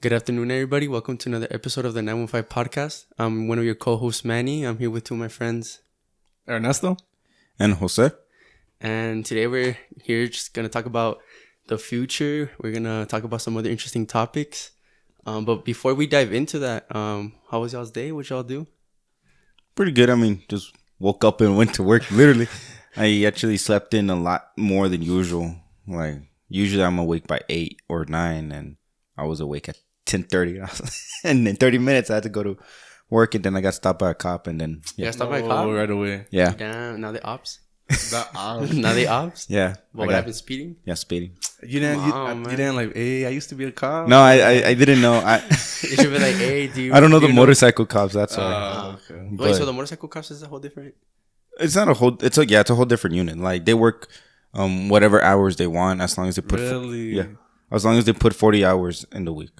Good afternoon, everybody. Welcome to another episode of the 915 podcast. I'm one of your co-hosts, Manny. I'm here with two of my friends, Ernesto and Jose. And today we're here just going to talk about the future. We're going to talk about some other interesting topics. But before we dive into that, how was y'all's day? What y'all do? Pretty good. I mean, just woke up and went to work, literally. I actually slept in a lot more than usual. Like, usually I'm awake by 8 or 9, and I was awake at 10:30. And in 30 minutes, I had to go to work, and then I got stopped by a cop, and then... Yeah, stopped by a cop? Right away. Yeah. Damn, now they ops? The Now they ops? Yeah. What happened, speeding? Yeah, speeding. You didn't like, hey, I used to be a cop? No, I didn't know. It should be like, hey, do you... I don't know the motorcycle cops, that's why. Okay. Wait, so the motorcycle cops is a whole different... It's not a whole... It's a whole different unit. Like, they work whatever hours they want, as long as they put... Really? Yeah. As long as they put 40 hours in the week.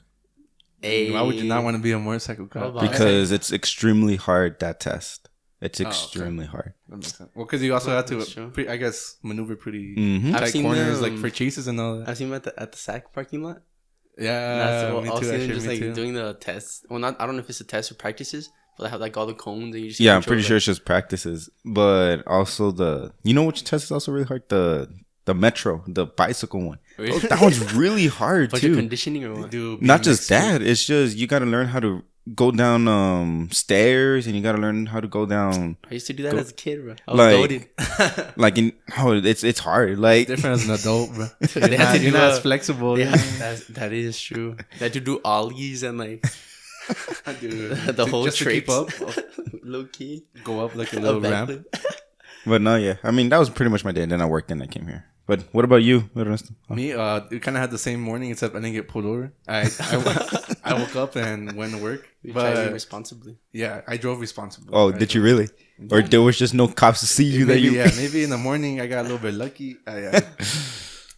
Hey. Why would you not want to be a motorcycle cop? Because it's extremely hard, that test. It's extremely hard. That makes sense. Well, because you also have to, I guess, maneuver pretty tight corners, like for chases and all that. I've seen them at the SAC parking lot. Yeah, me too. Actually, just like doing the tests. Well, I don't know if it's a test or practices, but they have like all the cones and you just I'm pretty sure it's just practices. But also you know which test is also really hard? The metro, the bicycle one. Really? That one's really hard bunch too. Of conditioning or what? Not just that. It's just you got to learn how to go down stairs, and you got to learn how to go down. I used to do that as a kid, bro. I was goated. It's hard. Like different as an adult, bro. They had to do not as flexible. Yeah, that is true. They had to do ollies and like the whole just to keep up, low key, go up like a little ramp. But no, yeah. I mean, that was pretty much my day. And then I worked and I came here. But what about you, Ernesto? Me, we kind of had the same morning, except I didn't get pulled over. I woke up and went to work. You tried responsibly. Yeah, I drove responsibly. Oh, did you really? Or there was just no cops to see you? Maybe in the morning I got a little bit lucky.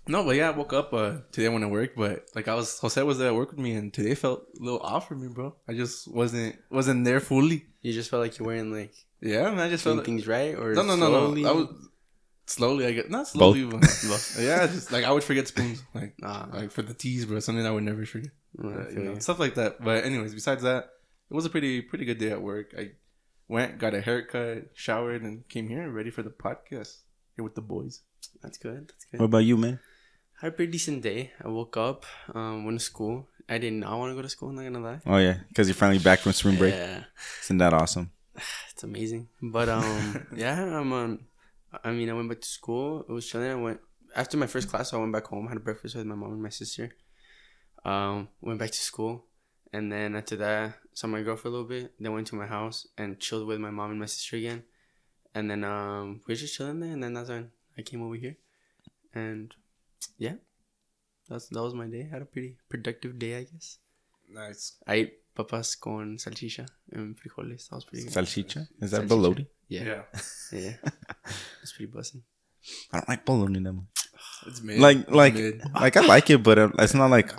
No, but yeah, I woke up today. I went to work, but like Jose was there at work with me, and today felt a little off for me, bro. I just wasn't there fully. You just felt like you weren't like I just felt things right or no. I was slowly. I get not slowly, but yeah, just like I would forget spoons, like for the teas, bro. Something I would never forget, stuff like that. But anyways, besides that, it was a pretty good day at work. I went, got a haircut, showered, and came here ready for the podcast here with the boys. That's good. What about you, man? I had a pretty decent day. I woke up, went to school. I did not want to go to school, I'm not gonna lie. Oh yeah, because you're finally back from spring break. Yeah, isn't that awesome? It's amazing. But yeah, I went back to school. It was chilling. I went after my first class. So I went back home. Had breakfast with my mom and my sister. Went back to school, and then after that, saw my girl for a little bit. Then went to my house and chilled with my mom and my sister again. And then we were just chilling there. And then that's when I came over here, and yeah, that was my day. I had a pretty productive day, I guess. Nice. I ate papas con salchicha and frijoles. That was pretty good. Salchicha? Is that bologna? Yeah. It's pretty busting. I don't like bologna that much. It's mid. Like I like it, but it's not like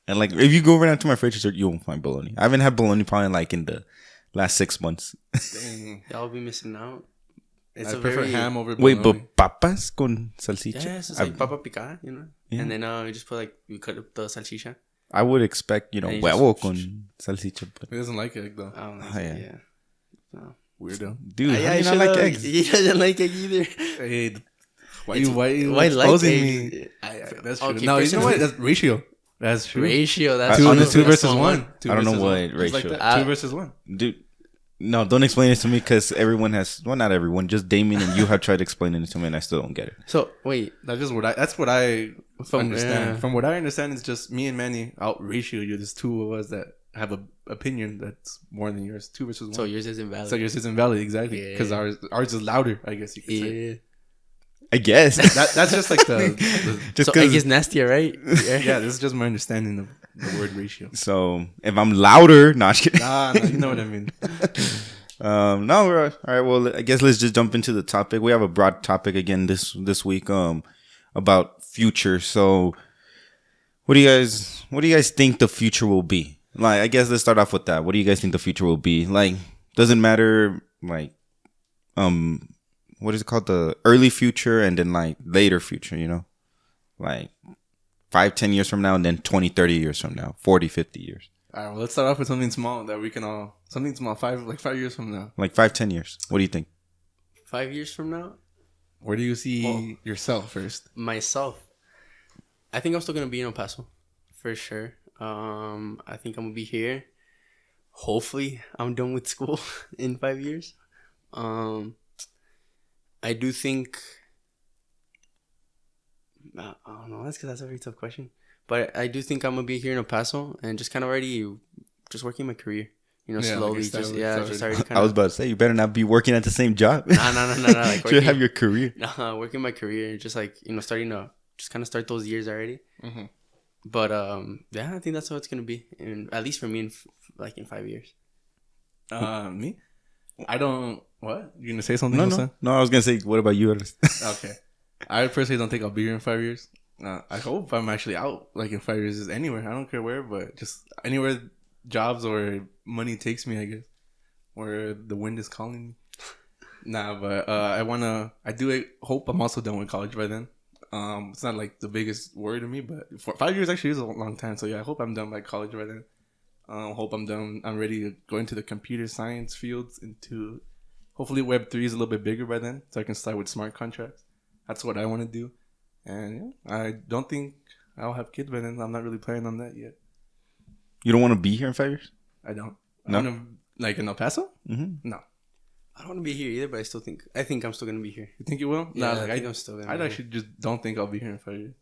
and like if you go around to my fridge, you won't find bologna. I haven't had bologna probably like in the last 6 months. Dang. Y'all be missing out. I prefer ham over bologna. Wait, but papas con salchicha? Yeah, it's like papa picada, you know? Yeah. And then you just put you cut up the salchicha. I would expect, huevo con salchicha. But he doesn't like egg, though. I don't like it, yeah. No. Weirdo. Dude, how do you not like eggs? He doesn't like egg either. Hey, why you exposing me? That's true. Okay, no, you know what? That's ratio. That's true. Ratio. That's two versus one. I don't know what ratio. Like 2 versus 1. Dude. No, don't explain it to me because everyone has... Well, not everyone. Just Damien and you have tried explaining it to me and I still don't get it. So, wait. That's what I understand. Yeah. From what I understand, it's just me and Manny out-ratio you. There's two of us that have an opinion that's more than yours. 2 versus 1. So yours isn't valid. So yours is't valid, exactly. Because ours is louder, I guess you could say. I guess. That's just like the just so egg is nastier, right? Yeah, this is just my understanding of the word ratio. So if I'm louder, no, I'm kidding. Nah, you know what I mean. No, all right. Well, I guess let's just jump into the topic. We have a broad topic again this week. About future. So, what do you guys think the future will be? Like, I guess let's start off with that. What do you guys think the future will be? Like, doesn't matter. Like, what is it called? The early future and then like later future. Like 5-10 years from now, and then 20-30 years from now, 40-50 years? All right, well, let's start off with something small that we can all... Something small, 5 years from now. Like 5-10 years. What do you think? 5 years from now? Where do you see yourself first? Myself. I think I'm still going to be in El Paso. For sure. I think I'm going to be here. Hopefully, I'm done with school in 5 years. I do think... I don't know. That's a very tough question. But I do think I'm going to be here in El Paso and just kind of already just working my career. You know, slowly. Just already kind of... I was about to say, you better not be working at the same job. No. Like, should have your career. No, working my career. Just like, you know, starting to just kind of start those years already. Mm-hmm. But, yeah, I think that's how it's going to be. And at least for me, in 5 years. Me? I don't... What? You going to say something? No, I was going to say, what about you? Okay. I personally don't think I'll be here in 5 years. I hope I'm actually out, like, in 5 years, is anywhere. I don't care where, but just anywhere jobs or money takes me, I guess. Where the wind is calling me. Nah, but I do hope I'm also done with college by then. It's not, like, the biggest worry to me, but 5 years actually is a long time. So, yeah, I hope I'm done by college by then. Hope I'm done. I'm ready to go into the computer science fields, into hopefully Web3 is a little bit bigger by then, so I can start with smart contracts. That's what I want to do. And yeah, I don't think I'll have kids by then. I'm not really planning on that yet. You don't want to be here in 5 years? I don't. No? I want to, like, in El Paso? Mm-hmm. No. I don't want to be here either, but I think I'm still going to be here. You think you will? Yeah, no, like, I think I'm still going to I actually just don't think I'll be here in 5 years.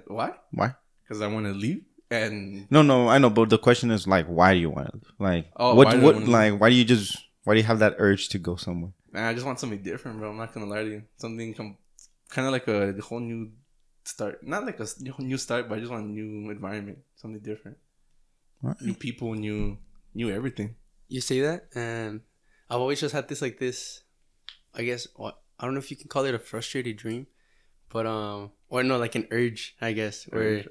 Why? Why? Because I want to leave. And no, I know, but the question is, like, why do you want to? Like, why do you have that urge to go somewhere? Man, I just want something different, bro. I'm not gonna lie to you. Something kind of like a whole new start. Not like a new start, but I just want a new environment, something different. Right. New people, new everything. You say that, and I've always just had this. I guess I don't know if you can call it a frustrated dream, but or no, like an urge, I guess, where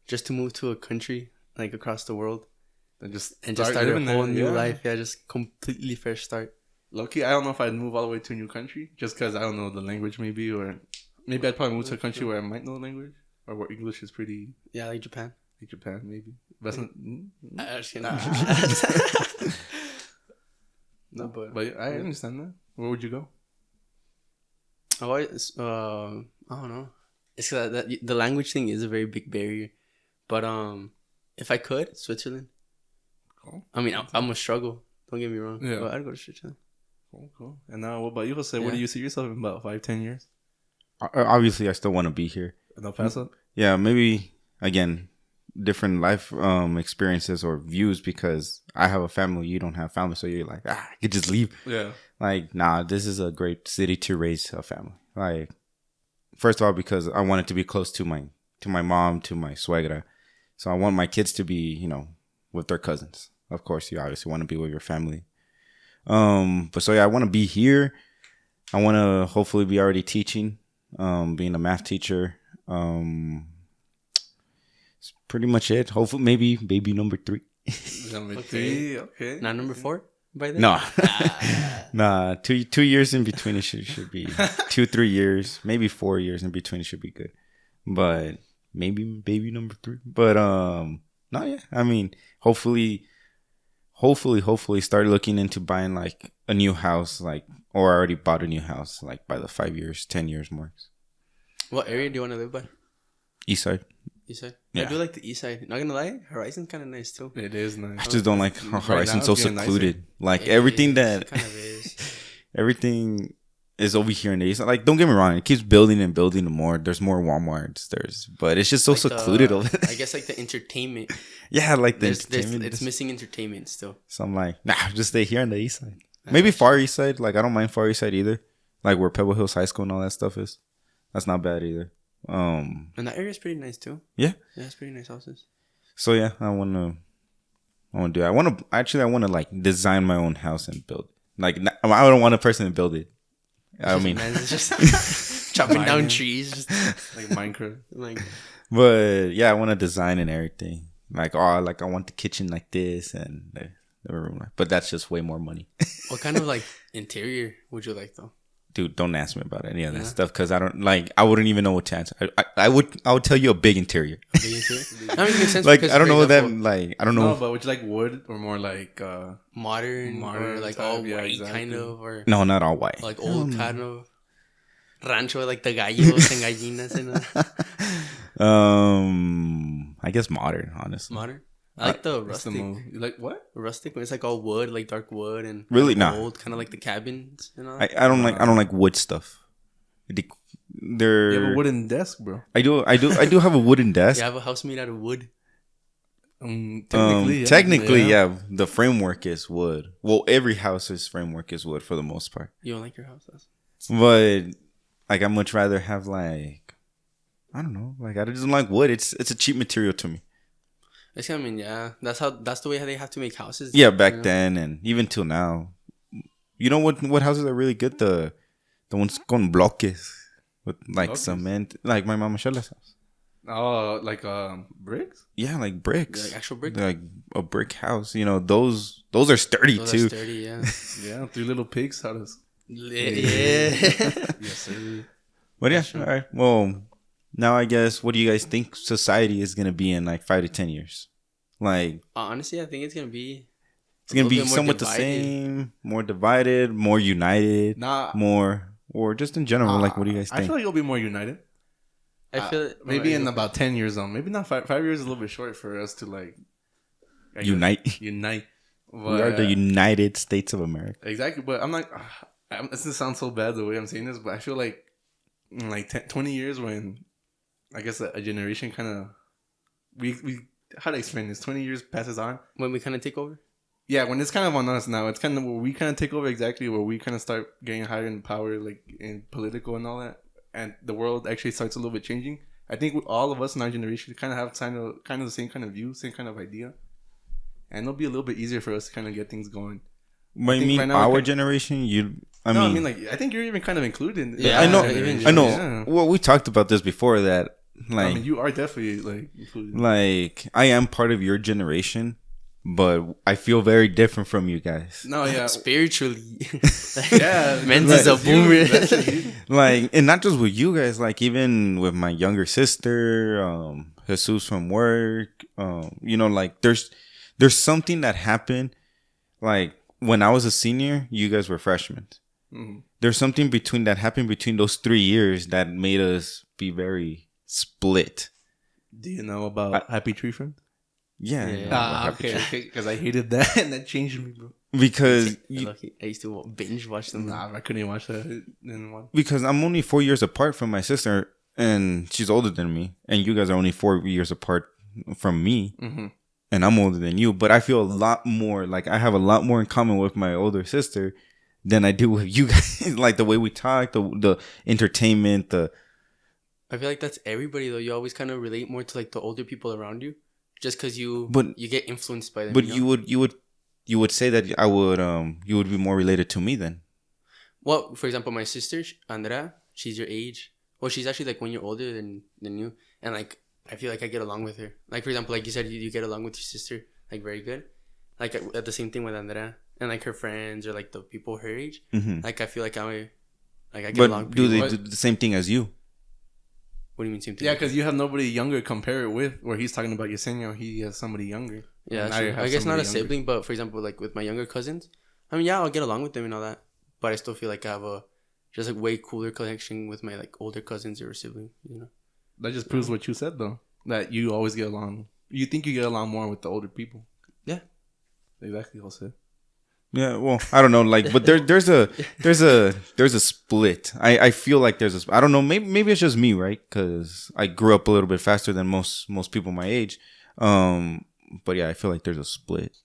just to move to a country like across the world, and just start a whole new life. Yeah, just completely fresh start. Low-key, I don't know if I'd move all the way to a new country just because I don't know the language, maybe, or maybe I'd probably move to a country where I might know the language or where English is pretty. Yeah, like Japan. Like Japan, maybe. But actually, no, but I understand that. Where would you go? I don't know. It's that the language thing is a very big barrier, but if I could, Switzerland. Cool. I mean, I'm gonna struggle. Don't get me wrong. Yeah. But I'd go to Switzerland. Cool. And now, what about you, Jose? Where do you see yourself in about 5-10 years? Obviously, I still want to be here. In El Paso? Yeah, maybe, again, different life experiences or views because I have a family, you don't have family, so you're like, I could just leave. Yeah. Like, nah, this is a great city to raise a family. Like, first of all, because I want it to be close to my mom, to my suegra. So I want my kids to be, you know, with their cousins. Of course, you obviously want to be with your family. But so yeah, I want to be here. I want to hopefully be already teaching, being a math teacher. It's pretty much it. Hopefully, maybe baby number 3. Okay. Not number 4 by then? No. Nah, 2 years in between it should be 2-3 years, maybe 4 years in between it should be good. But maybe baby number 3. But no, yeah. I mean, hopefully start looking into buying like a new house, like, or I already bought a new house, like by the 5 years, 10 years marks. What area do you want to live by? East side. East side? Yeah. I do like the east side. Not gonna lie, Horizon's kind of nice too. It is nice. I just don't like how Horizon's so secluded. Like everything everything is over here in the east. Like, don't get me wrong, it keeps building and building more. There's more Walmarts. But it's just so like secluded over there. I guess like the entertainment. Yeah, like the entertainment. It's missing entertainment still. So I'm like, nah, just stay here on the east side. Maybe far east side. Like, I don't mind far east side either. Like where Pebble Hills High School and all that stuff is. That's not bad either. And that area is pretty nice too. Yeah. Yeah, it's pretty nice houses. So yeah, I want to do it. I want to like design my own house and build. Like, I don't want a person to build it. I mean, it's just chopping down trees, just like Minecraft. But yeah, I want to design and everything. Like, I want the kitchen like this and the room. But that's just way more money. What kind of like interior would you like though? dude, don't ask me about any of that stuff because I don't like. I wouldn't even know what to answer. I would tell you a big interior. A big interior. I mean, it makes sense. Like I don't know what that like. I don't know. No, but would you like wood or more like modern or like type, all white exactly. kind of or no, not all white. Like old kind of rancho like the gallos and gallinas and. I guess modern, honestly. Modern. I like the rustic. You like what? Rustic. It's like all wood, like dark wood and really old, kind of like the cabins. You know. I don't like wood stuff. They're. You have a wooden desk, bro. I do have a wooden desk. You have a house made out of wood. Technically, yeah. The framework is wood. Well, every house's framework is wood for the most part. You don't like your house, but like I much rather have like I don't know, like I just don't like wood. It's a cheap material to me. I mean, yeah, that's the way how they have to make houses. Yeah, back then and even till now. You know what houses are really good? The ones con bloques with like bloques? Cement, like my mama Shala's house. Oh, like bricks? Yeah, like bricks. Like actual bricks. Like a brick house. You know, those are sturdy too. Are sturdy, yeah. Yeah, 3 little pigs. How does? Yeah. Yes, sir. But yeah, all right. Well. Now, I guess, what do you guys think society is going to be in like 5 to 10 years? Like, honestly, I think it's going to be somewhat the same, more divided, more united, more, or just in general. Like, what do you guys think? I feel like it'll be more united. I feel maybe in about 10 years on. Maybe not 5 years is a little bit short for us to like unite. But, we are the United States of America. Exactly, but I'm like, this sounds so bad the way I'm saying this, but I feel like in like 20 years when I guess a generation kind of we how to explain this? 20 years passes on when we kind of take over. Yeah, when it's kind of on us now, it's kind of where we kind of take over exactly where we kind of start getting higher in power, like in political and all that, and the world actually starts a little bit changing. I think all of us in our generation kind of have kind of the same kind of view, same kind of idea, and it'll be a little bit easier for us to kind of get things going. I mean, right now, our generation, I mean, like I think you're even kind of included. Yeah, I know. Yeah. Well, we talked about this before that. Like, I mean, you are definitely like included. Like, I am part of your generation, but I feel very different from you guys. No, yeah, spiritually. Yeah, Men's is a boomer. Like, and not just with you guys. Like, even with my younger sister, Jesus from work. You know, like there's something that happened. Like when I was a senior, you guys were freshmen. Mm-hmm. There's something that happened between those 3 years that made us be very split. Do you know about Happy Tree Friend? Yeah. Okay. Because I hated that and that changed me, bro. Because I used to binge watch them. Nah, I couldn't even watch that in one. Because I'm only 4 years apart from my sister, and she's older than me, and you guys are only 4 years apart from me, mm-hmm. and I'm older than you. But I feel a lot more like I have a lot more in common with my older sister than I do with you guys. Like the way we talk, the entertainment, I feel like that's everybody though. You always kind of relate more to like the older people around you, just because you get influenced by them. But you would say that you would be more related to me then. Well, for example, my sister Andrea, she's your age. Well, she's actually like 1 year older than you, and like I feel like I get along with her. Like for example, like you said, you get along with your sister like very good. Like at the same thing with Andrea and like her friends or like the people her age. Mm-hmm. Like I feel like I get along. But do they do the same thing as you? What do you mean same thing? Yeah, because you have nobody younger to compare it with. Where he's talking about Yesenia, he has somebody younger. Yeah, I guess not a sibling, but for example, like with my younger cousins, I mean, yeah, I'll get along with them and all that, but I still feel like I have a just like way cooler connection with my like older cousins or sibling. You know, that just proves what you said though. That you always get along. You think you get along more with the older people. Yeah, exactly, Jose. Yeah, well, I don't know, like, but there's a split. I feel like I don't know, maybe it's just me, right? Because I grew up a little bit faster than most people my age. But yeah, I feel like there's a split.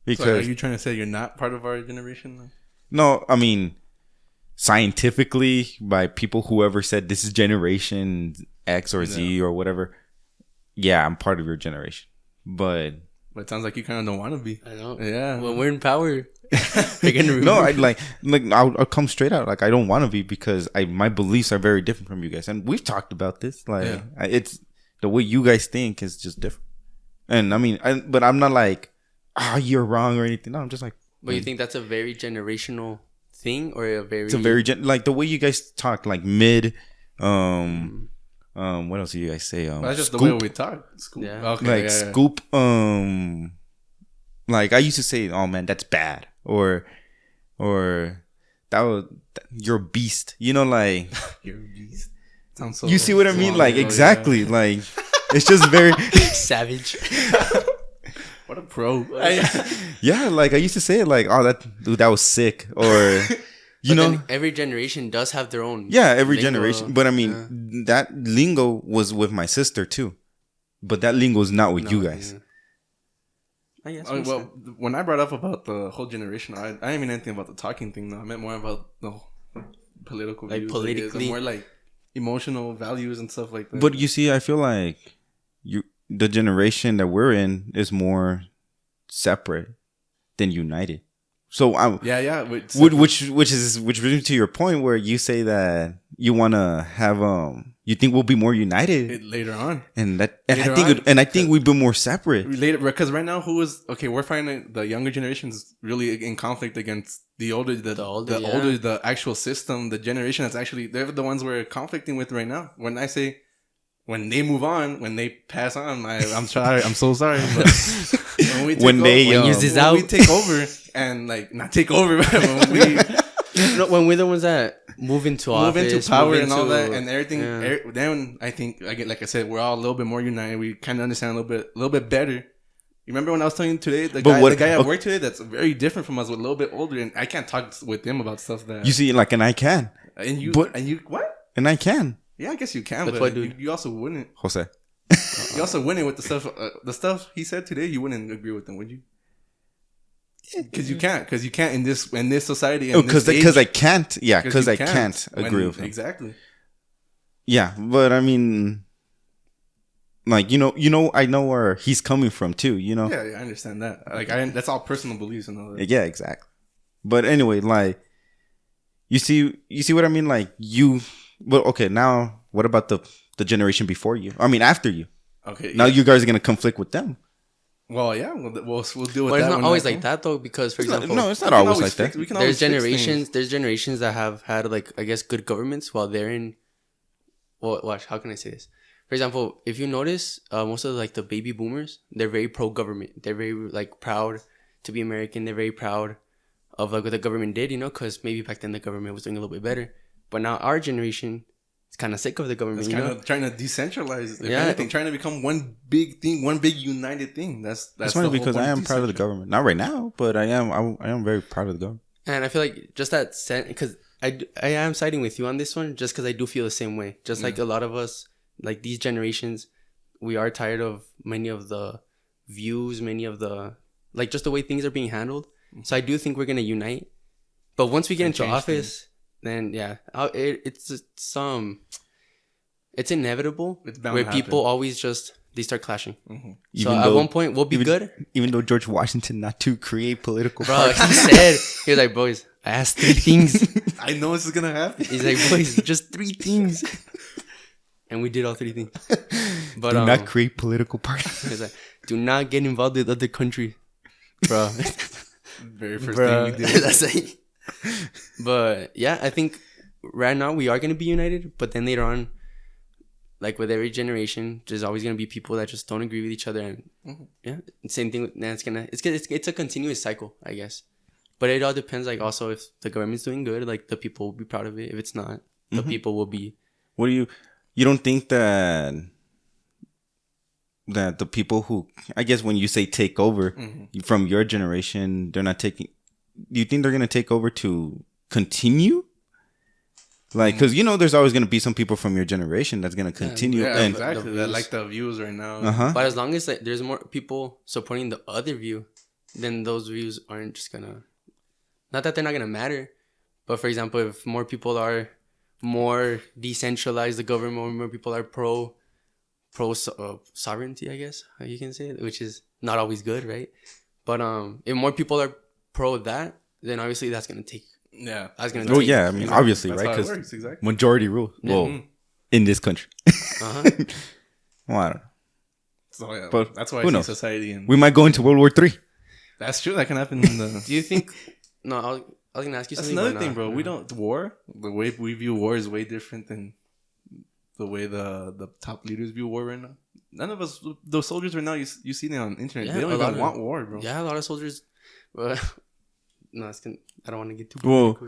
Because so are you trying to say you're not part of our generation? No, I mean, scientifically, by people whoever said this is generation X or Z or whatever. Yeah, I'm part of your generation, but it sounds like you kind of don't want to be. I know. Yeah. When we're in power. No, I like I'll come straight out. Like I don't want to be because my beliefs are very different from you guys, and we've talked about this. Like it's the way you guys think is just different. And I mean, but I'm not like, you're wrong or anything. No, I'm just like. But you think that's a very generational thing or a very? It's a very like the way you guys talk, like mid. What else do you guys say? That's just scoop. the way we talk. Scoop. Yeah. Okay, like scoop. Like I used to say, "Oh man, that's bad," or that was you're a beast. You know, like you're a beast. Sounds so. You see what I mean? Like exactly. Yeah. Like it's just very savage. What a pro. Yeah, like I used to say it like, "Oh, that was sick," or. You know, every generation does have their own. Yeah, every generation. But I mean, that lingo was with my sister too. But that lingo is not with you guys. Yeah. I guess. Well, when I brought up about the whole generation, I didn't mean anything about the talking thing. Though I meant more about the political views, politically, more like emotional values and stuff like that. But you see, I feel like the generation that we're in is more separate than united. So which brings me to your point where you say that you want to have you think we'll be more united later on, and I think we've been more separate later because right now we're finding the younger generations really in conflict against the actual system, the generation that's actually they're the ones we're conflicting with right now. When I say when they move on, when they pass on, I'm sorry, I'm so sorry. But when we take over and like not take over, but when we're the ones that move into office, into power and all that and everything, then I think like I said, we're all a little bit more united. We kind of understand a little bit better. You remember when I was telling you today, the guy at work today that's very different from us, a little bit older, and I can't talk with him about stuff that you see, like, and I can, and you what? And I can. Yeah, I guess you can, but you also wouldn't. Jose. You also wouldn't with the stuff he said today. You wouldn't agree with him, would you? Because you can't in this society. Because I can't. Yeah, because I can't agree with him. Exactly. Yeah, but I mean, like you know, I know where he's coming from too. You know. Yeah, I understand that. Like, that's all personal beliefs and all that. Yeah, exactly. But anyway, like, you see what I mean? Like you. Well, okay. Now, what about the generation before you? I mean, after you. Okay. Now you guys are gonna conflict with them. Well, yeah, we'll deal with that. But it's not always like that though, because for example, it's not always like that. There's generations that have had like I guess good governments while they're in. Well, watch. How can I say this? For example, if you notice, most of like the baby boomers, they're very pro government. They're very like proud to be American. They're very proud of like what the government did, because maybe back then the government was doing a little bit better. But now our generation is kind of sick of the government. It's kind of trying to decentralize. If anything, trying to become one big thing, one big united thing. That's funny because I am proud of the government. Not right now, but I am very proud of the government. And I feel like just that because I am siding with you on this one, just because I do feel the same way. Just like a lot of us, like these generations, we are tired of many of the views, many of the like just the way things are being handled. So I do think we're gonna unite. But once we get into office. Then it's inevitable where people always they start clashing. Mm-hmm. So at one point we'll be good. Even though George Washington not to create political parties. He was like, boys, I asked 3 things. I know this is gonna happen. He's like, boys, just 3 things. And we did all 3 things. But do not create political parties. He's like, do not get involved with other countries. Bro. Very first thing we did. That's like but yeah, I think right now we are going to be united, but then later on, like with every generation, there's always going to be people that just don't agree with each other, and same thing. It's a continuous cycle, I guess. But it all depends. Like also, if the government's doing good, like the people will be proud of it. If it's not, the people will be. What do you don't think that the people who, I guess when you say take over from your generation, they're not taking. Do you think they're going to take over to continue? Like, because, there's always going to be some people from your generation that's going to continue. Yeah, exactly. That like the views right now. But as long as there's more people supporting the other view, then those views aren't just going to... Not that they're not going to matter. But, for example, if more people are more decentralized, the government, more people are pro sovereignty, I guess, how you can say it, which is not always good, right? But if more people are pro that, then obviously that's gonna take. Yeah, that's gonna. Oh yeah, I mean obviously, right? Because majority rule. Well, in this country. Well, I don't know. So yeah, but that's why I see society. We might go into World War III. That's true. That can happen. In the... Do you think? No, I was gonna ask you That's something. another thing, bro. We don't the way we view war is way different than the way the top leaders view war right now. None of us, those soldiers right now, you see them on the internet. They don't even want war, bro. Yeah, a lot of soldiers. No, I don't want to get too. Well,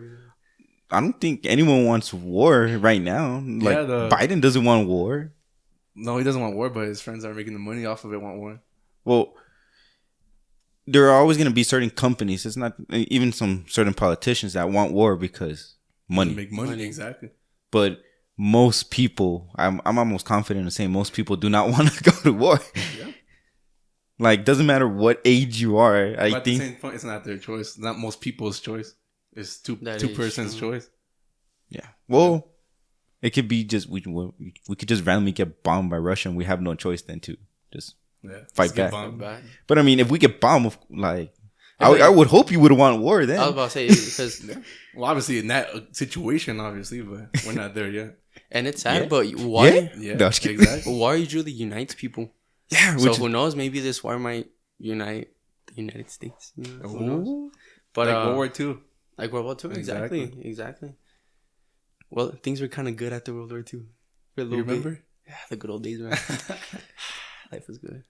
I don't think anyone wants war right now. Like Biden doesn't want war. No, he doesn't want war, but his friends are making the money off of it. Want war. Well, there are always going to be certain companies. It's not even some certain politicians that want war because money. Make money, exactly. But most people, I'm almost confident in saying most people do not want to go to war. Yeah. Like, doesn't matter what age you are. But at the same point, it's not their choice. It's not most people's choice. It's two persons' choice. Yeah. Well, it could be just we could just randomly get bombed by Russia, and we have no choice then to just fight back. But I mean, if we get bombed, like I would hope you would want war then. I was about to say because well, obviously in that situation, obviously, but we're not there yet. And it's sad, but why? Yeah, no, exactly. War usually unites people. Yeah. So who knows? Maybe this war might unite the United States. You know, who knows? But like World War II. Like World War II, exactly. Well, things were kind of good after World War II. You remember? Bit. Yeah, the good old days, man. Life was good.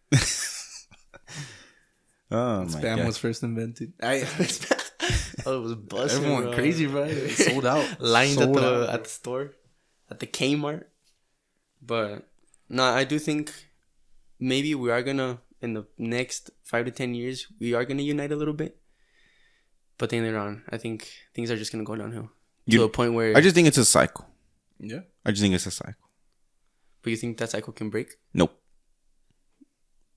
Oh my Spam God. was first invented. It was busting. Everyone went crazy, bro. It sold out. Lined at the store, at the Kmart. But no, I do think maybe we are gonna in the next 5 to 10 years we are gonna unite a little bit. But then later on, I think things are just gonna go downhill to a point where I just think it's a cycle. Yeah, I just think it's a cycle. But you think that cycle can break? Nope.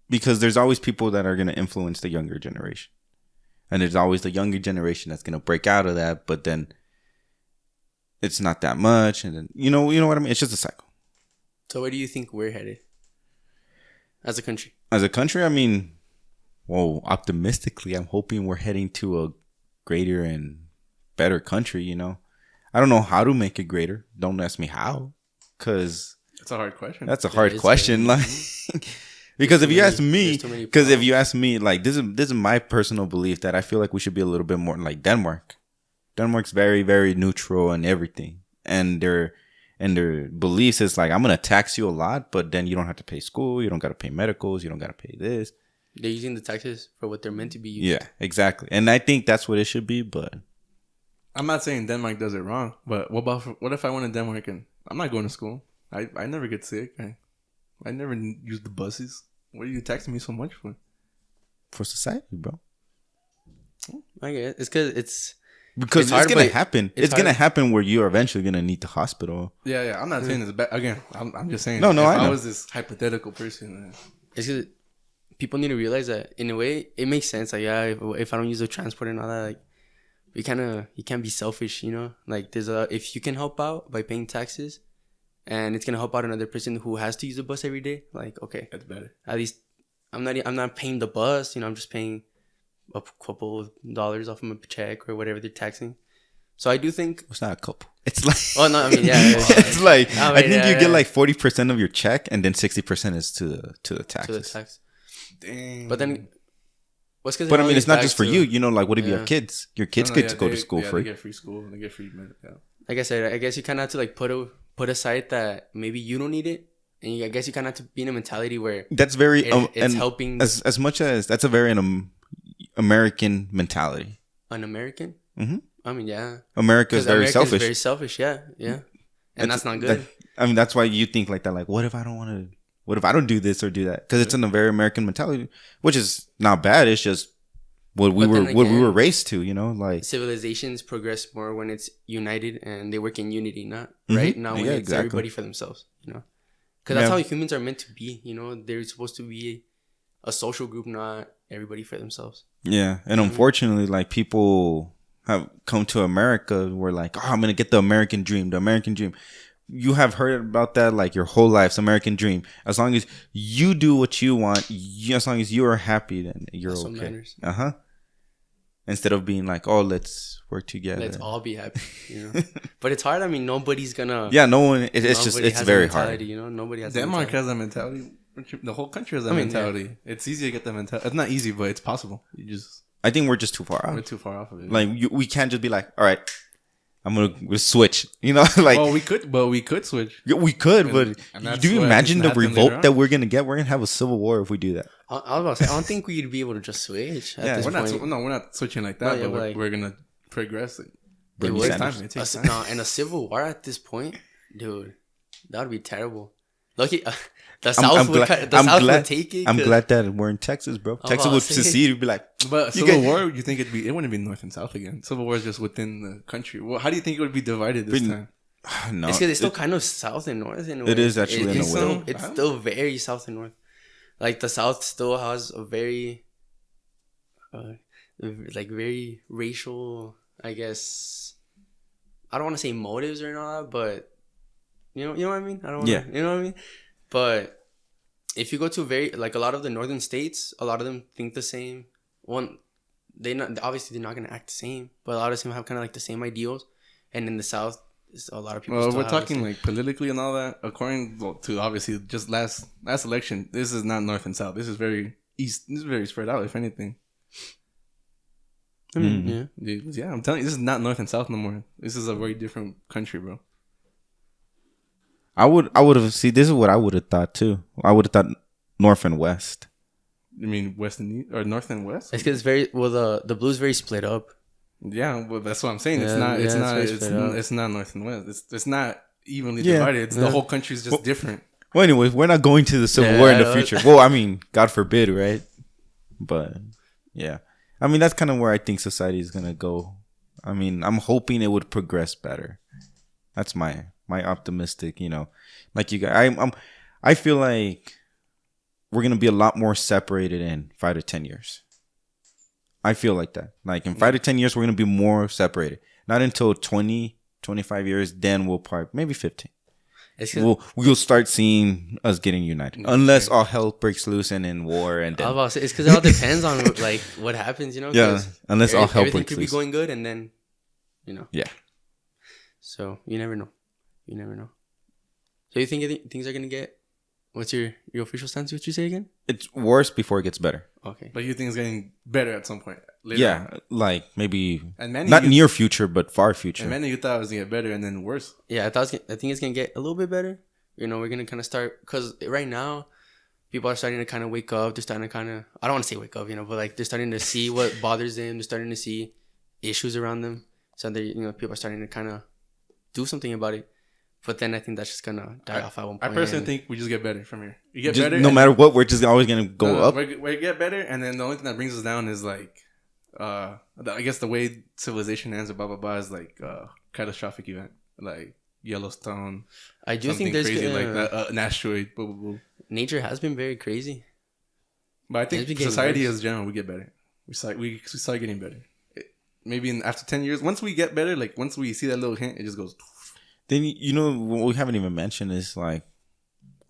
Because there's always people that are going to influence the younger generation. And there's always the younger generation that's going to break out of that. But then it's not that much. And then, you know what I mean? It's just a cycle. So where do you think we're headed as a country? As a country, I mean, well, optimistically, I'm hoping we're heading to a greater and better country, you know? I don't know how to make it greater. Don't ask me how. Because that's a hard question. That's a hard question. Like... Because if you ask me, like this is my personal belief that I feel like we should be a little bit more like Denmark. Denmark's very, very neutral and everything, and their beliefs is like, I'm gonna tax you a lot, but then you don't have to pay school, you don't gotta pay medicals, you don't gotta pay this. They're using the taxes for what they're meant to be used. Yeah, exactly, and I think that's what it should be. But I'm not saying Denmark does it wrong, but what if I went to Denmark and I'm not going to school? I never get sick. I never use the buses. What are you taxing me so much for? For society, bro. I guess it's because it's gonna happen. It's gonna happen where you are eventually gonna need the hospital. Yeah. I'm not saying it's bad. Again, I'm just saying. No, if I know. I was this hypothetical person. It's because people need to realize that in a way it makes sense. Like, yeah, if I don't use the transport and all that, like, you can't be selfish, you know. Like, if you can help out by paying taxes. And it's gonna help out another person who has to use the bus every day. Like, okay, that's better. At least I'm not paying the bus. You know, I'm just paying a couple of dollars off of my check or whatever they're taxing. So I do think it's not a couple. It's like I mean, yeah. It's like I think you get like 40% of your check, and then 60% is to the taxes. To the tax. Dang. But then, but I mean, it's not just for you. You know, like what if you have kids? Your kids get to go to school free. They get free school. They get free medical. Like I said, I guess you kind of have to like put aside that maybe you don't need it, and I guess you kind of have to be in a mentality where that's very it's helping as much as that's a very American mentality. An American? Mm-hmm. I mean, yeah. America is very selfish. Very selfish, yeah. And that's not good. That's why you think like that. Like, what if I don't do this or do that? Because it's in a very American mentality, which is not bad. It's just what we were raised to, you know, like civilizations progress more when it's united and they work in unity, not right now when it's everybody for themselves, you know, because that's how humans are meant to be, you know. They're supposed to be a social group, not everybody for themselves. Yeah, and unfortunately, like people have come to America, we're like, oh, I'm gonna get the American dream. You have heard about that like your whole life's American dream. As long as you do what you want, as long as you are happy, then you're that's okay. Instead of being like, oh, let's work together. Let's all be happy, you know. But it's hard. I mean, nobody's gonna. Yeah, no one. It's very hard. You know, nobody has. Denmark has that mentality. The whole country has that mentality. Yeah. It's easy to get that mentality. It's not easy, but it's possible. You just I think we're just too far off. We're too far off of it. Like we can't just be like, all right, we'll switch. You know, like well, we could switch. We could, but do you imagine the revolt that we're gonna get? We're gonna have a civil war if we do that. I was about to say, I don't think we'd be able to just switch. At this point. We're not switching like that. But we're gonna progress it. It takes time. No, and a civil war at this point, dude, that would be terrible. Lucky, the South would take it. I'm glad that we're in Texas, bro. Texas would secede. It'd be like, but Civil War, you think it wouldn't be North and South again. Civil War is just within the country. Well, how do you think it would be divided this time? No, it's because it's still kind of South and North in a way. It is actually in a way. It's still very South and North. Like the South still has a very, like very racial, I guess. I don't want to say motives or not, but you know what I mean. I don't. Wanna, you know what I mean. But if you go to a lot of the northern states, a lot of them think the same. They're not gonna act the same, but a lot of them have kind of like the same ideals. And in the South, a lot of people. Well, we're talking like politically and all that. According to obviously just last election, this is not North and South. This is very east. This is very spread out. If anything. I mean, yeah. I'm telling you, this is not North and South no more. This is a very different country, bro. I would have. See, this is what I would have thought too. I would have thought North and West. You mean West and East or North and West? It's because the blue's very split up. Yeah, well, that's what I'm saying. It's not North and West. It's not evenly divided. The whole country's just different. Well, anyways, we're not going to the Civil War in the future. Well, I mean, God forbid, right? But yeah, I mean that's kind of where I think society is gonna go. I mean, I'm hoping it would progress better. That's my optimistic, like you guys. I feel like we're gonna be a lot more separated in 5 to 10 years. I feel like that. Like in 5 to 10 years, we're gonna be more separated. Not until 20, 25 years, then we'll part maybe 15. We'll start seeing us getting united, unless all hell breaks loose and in war. And then it's because it all depends on like what happens, Yeah, unless all hell breaks loose, everything could be going good, and then, Yeah. So you never know. So you think things are gonna get? What's your official stance? What you say again? It's worse before it gets better. Okay. But you think it's getting better at some point? Yeah, on. Like maybe not near future, but far future. And many you thought it was gonna get better and then worse. Yeah, I think it's gonna get a little bit better. We're gonna kind of start, because right now people are starting to kind of wake up. They're starting to I don't want to say wake up, but like they're starting to see what bothers them. They're starting to see issues around them. So they, people are starting to kind of do something about it. But then I think that's just gonna die off at one point. I personally think we just get better from here. You get better. No matter what, we're just always gonna go up. We get better, and then the only thing that brings us down is like, I guess the way civilization ends, blah blah blah, is like catastrophic event, like Yellowstone. I do think there's crazy like that, an asteroid. Blah, blah, blah. Nature has been very crazy. But I think society as general, we get better. We start getting better. Maybe after 10 years, once we get better, like once we see that little hint, it just goes. Then what we haven't even mentioned is like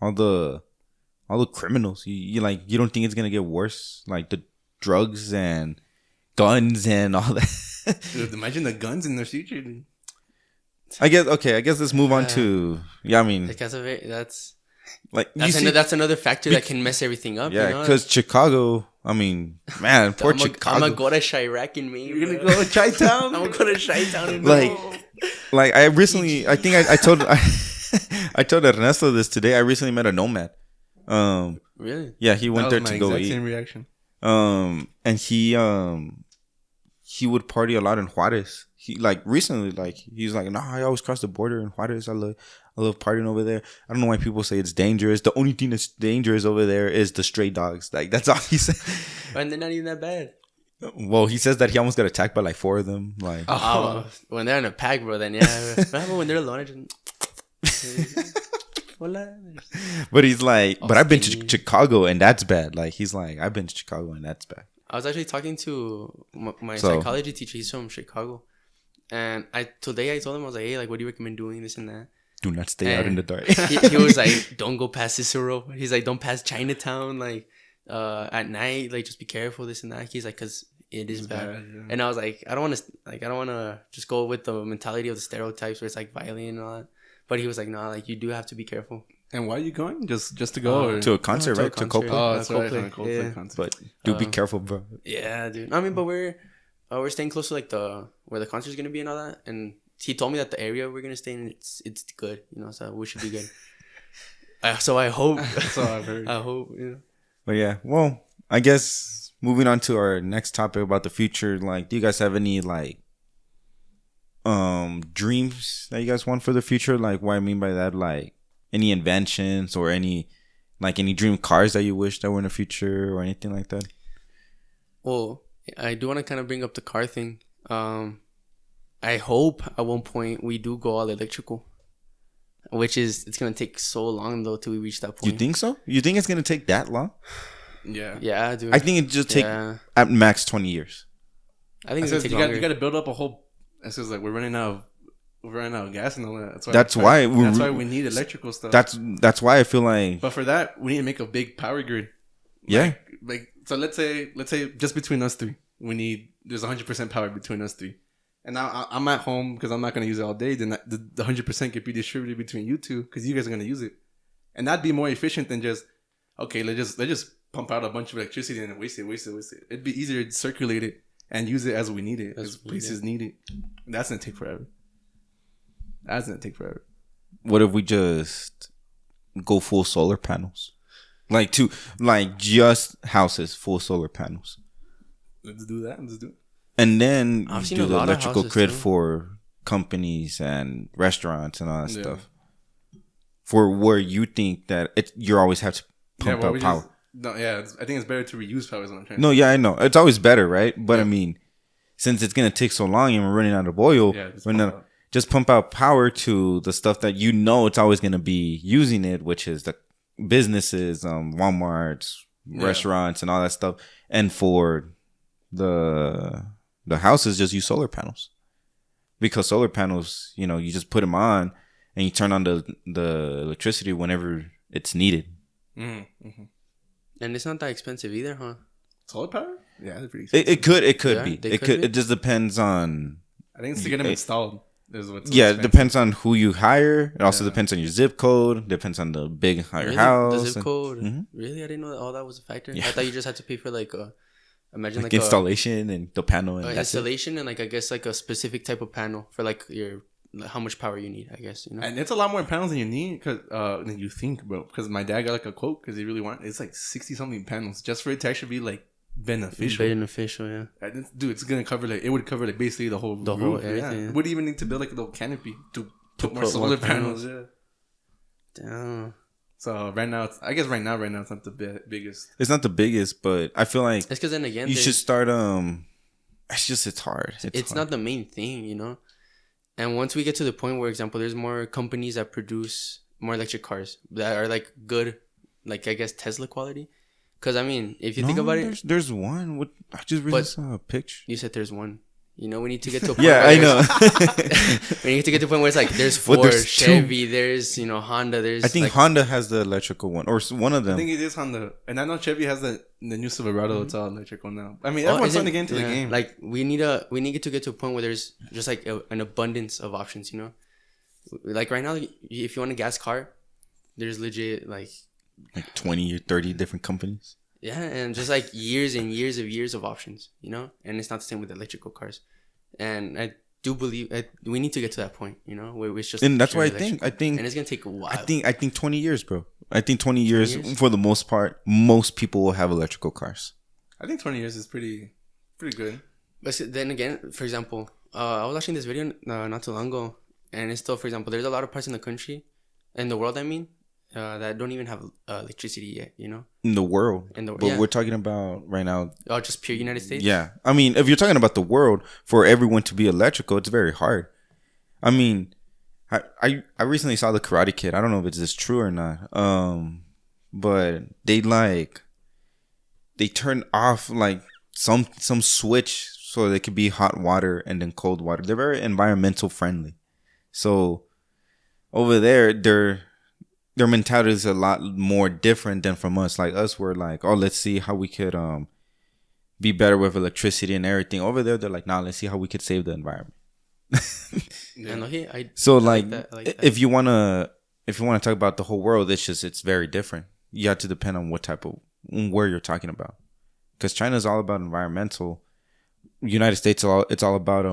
all the criminals. You don't think it's gonna get worse? Like the drugs and guns and all that. Dude, imagine the guns in the future. Dude. I guess let's move on to I mean that's another factor that can mess everything up. Yeah, because Chicago. I mean, man, poor Chicago. I'm gonna go to Chirac in Maine. You're gonna go to Chi-Town? I'm gonna go to Chi-Town in Maine. Like I recently, I think I told I told Ernesto this today. I recently met a nomad. Really? Yeah, he went there to go eat. Same reaction. And he would party a lot in Juarez. He recently, he's like, I always cross the border in Juarez. I love partying over there. I don't know why people say it's dangerous. The only thing that's dangerous over there is the stray dogs. Like that's all he said. And they're not even that bad. Well, he says that he almost got attacked by like 4 of them. Like, when they're in a pack, bro, then yeah. What happened when they're alone? I just... But he's like, but I've been to Chicago and that's bad. Like he's like, I've been to Chicago and that's bad. I was actually talking to my psychology teacher. He's from Chicago, and today I told him, I was like, hey, like, what do you recommend doing, this and that? Do not stay out in the dark. he was like, don't go past Cicero. He's like, don't pass Chinatown. Like, at night, like, just be careful, this and that. He's like, because it is bad. Yeah. And I was like, I don't want to just go with the mentality of the stereotypes where it's like violent and all that. But he was like, no, like, you do have to be careful. And why are you going? Just to go to a concert, right? To Coldplay. Oh, that's right. Coldplay concert. But do be careful, bro. Yeah, dude. I mean, but we're staying close to like where the concert's gonna be and all that. And he told me that the area we're gonna stay in, it's good. You know, so we should be good. So I hope. That's all I've heard. I hope. Yeah. But yeah, well, I guess moving on to our next topic about the future. Like, do you guys have any like dreams that you guys want for the future? Like, what I mean by that, like any inventions or any dream cars that you wish that were in the future or anything like that? Well, I do want to kind of bring up the car thing. I hope at one point we do go all electrical, it's going to take so long though till we reach that point. You think so? You think it's going to take that long? Yeah. Yeah, dude. I think it just take at max 20 years. I think it's going to take longer. You got to build up a whole. It's just like we're running out of gas and all that. That's why we need electrical stuff. That's why I feel like. But for that, we need to make a big power grid. Yeah. So let's say just between us three, there's 100% power between us three, and now I'm at home because I'm not gonna use it all day. Then the 100% could be distributed between you two because you guys are gonna use it, and that'd be more efficient than just let's just pump out a bunch of electricity and waste it. It'd be easier to circulate it and use it as we need it, as places need it. That's gonna take forever. What if we just go full solar panels? Like just houses, full solar panels. Let's do that. And then I've you seen do a the lot of electrical houses, grid too. for companies and restaurants and all that stuff. For where you think that you always have to pump out power. I think it's better to reuse power is what I'm trying to say. No, yeah, I know. It's always better, right? But I mean, since it's going to take so long and we're running out of oil, just pump out power to the stuff that you know it's always going to be using it, which is the businesses, Walmarts, restaurants, and all that stuff. And for the houses, just use solar panels. Because solar panels, you just put them on and you turn on the electricity whenever it's needed. Mm-hmm. And it's not that expensive either, huh? Solar power? Yeah, they're pretty expensive. It could be. It just depends on. I think it's to get them installed. It depends on who you hire. It also depends on your zip code. Depends on the big house. The zip code. Really, I didn't know that all that was a factor. Yeah. I thought you just had to pay for imagine like installation and the panel and installation and I guess like a specific type of panel for how much power you need. I guess And it's a lot more panels than you need than you think, bro. Because my dad got a quote because he really wanted. It's 60 something panels just for it to actually be beneficial. Yeah. Dude, it's gonna cover it would cover basically the whole roof. Everything. Yeah. Wouldn't even need to build a little canopy to put more solar panels. Yeah. Damn. So right now it's not the biggest. It's not the biggest, but I feel like it's because then again you should start. It's hard. It's hard. Not the main thing, And once we get to the point where, example, there's more companies that produce more electric cars that are good, I guess Tesla quality. Because I mean, if you think about it, there's one. I just really saw a picture. You said there's one. We need to get to a point. Yeah, I know. We need to get to a point where it's there's Ford, there's Chevy, there's Honda. I think Honda has the electrical one, or one of them. I think it is Honda, and I know Chevy has the new Silverado. It's all electrical now. I mean, everyone's trying to get into the game. We need to get to a point where there's just an abundance of options. Right now, if you want a gas car, there's legit 20 or 30 different companies. Yeah, and just years and years of options, and it's not the same with electrical cars. And I do believe we need to get to that point, where it's just. And that's why I think, and it's gonna take a while. I think 20 years, bro. I think 20 years for the most part, most people will have electrical cars. I think 20 years is pretty good. But then again, for example, I was watching this video not too long ago, and it's still, for example, there's a lot of parts in the world. I mean. That don't even have electricity yet, In the world. But we're talking about right now. Oh, just pure United States? Yeah. I mean, if you're talking about the world, for everyone to be electrical, it's very hard. I mean, I recently saw the Karate Kid. I don't know if it's this true or not. But they turn off some switch so they could be hot water and then cold water. They're very environmental friendly. So over there, their mentality is a lot more different than from us. Like us, we're let's see how we could be better with electricity and everything. Over there, they're nah, let's see how we could save the environment. Yeah. So I like that. if you want to if you want to talk about the whole world, it's very different. You have to depend on where you're talking about. Because China is all about environmental. United States, it's all about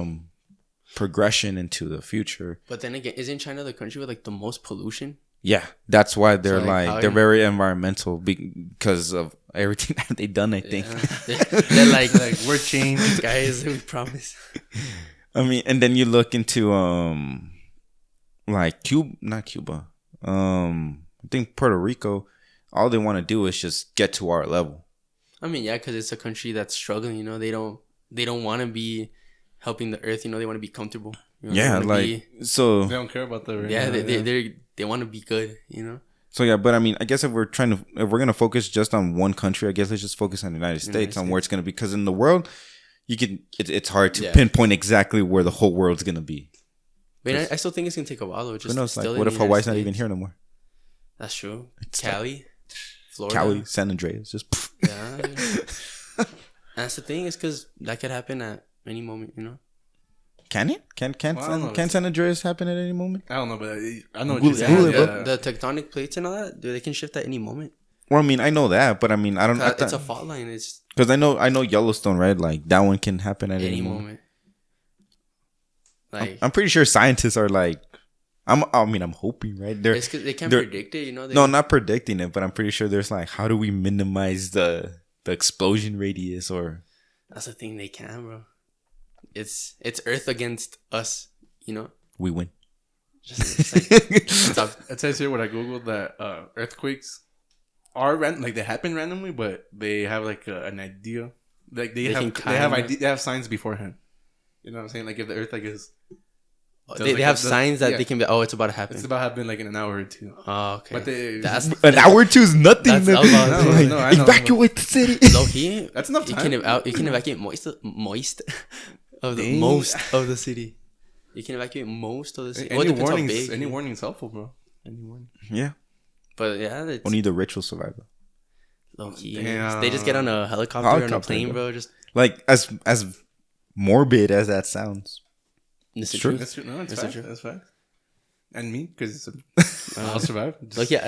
progression into the future. But then again, isn't China the country with like the most pollution? Yeah, that's why they're they're very environmental because of everything that they've done. I think they're like we're changed, guys. We promise. I mean, and then you look into like not Cuba. I think Puerto Rico. All they want to do is just get to our level. I mean, yeah, because it's a country that's struggling. You know, they don't want to be helping the earth. You know, they want to be comfortable. You know, yeah, so they don't care about the earth. Yeah, they want to be good. You know. So yeah, but I mean, I guess if we're gonna focus just on one country, I guess let's just focus on the United States on where it's gonna be. Because in the world, it's hard to pinpoint exactly where the whole world's gonna be. But I still think it's gonna take a while. Though. Just who knows? Like, what if Hawaii's not even here no more? That's true. Cali, Florida, Cali, San Andreas, just yeah. And that's the thing is because that could happen at any moment. You know. Can it? Can San Andreas happen at any moment? I don't know, but I know what you're saying. The tectonic plates and all that, they can shift at any moment. Well, I mean, I know that, but I mean, I don't know. It's a fault line. It's because I know Yellowstone, right? Like that one can happen at any moment. Like I'm pretty sure scientists are like, I'm hoping, right? It's 'cause they can't predict it, you know. No, not predicting it, but I'm pretty sure there's like, how do we minimize the explosion radius or? That's the thing, they can, bro. It's Earth against us, you know. We win. It says here when I googled that earthquakes are they happen randomly, but they have like an idea, like they have signs beforehand. You know what I'm saying? Like if the Earth is. They have signs that they can be. Oh, it's about to happen. It's about to happen like in an hour or two. Oh, okay. But that's an hour or two is nothing. No, I know. Evacuate the city. Low key, that's enough time. You can evacuate most of the city. You can evacuate most of the city. Any warning is helpful, bro. Any warning. Yeah. But yeah, only the rich will survive. Low key, they just get on a helicopter on a plane, bro. Just like as morbid as that sounds. It's true. That's true. No, it's fact. That's fact. And me, because I'll survive. Look, yeah,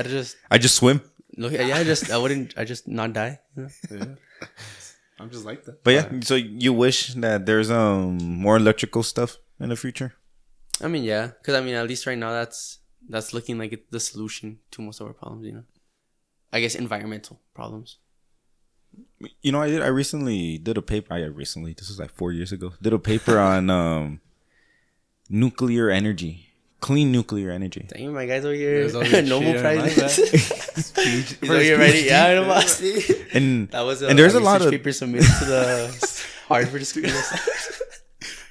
I just swim. Look, yeah, I just not die. You know? Yeah. I'm just like that. But yeah, so you wish that there's more electrical stuff in the future? I mean, yeah, because I mean, at least right now that's looking like it's the solution to most of our problems. You know, I guess environmental problems. You know, I recently did a paper. This was like 4 years ago. Did a paper on nuclear energy, clean nuclear energy. Dang, my guys over here, Nobel Prize. Yeah, and that was and there's a lot of papers submitted to the Harvard School.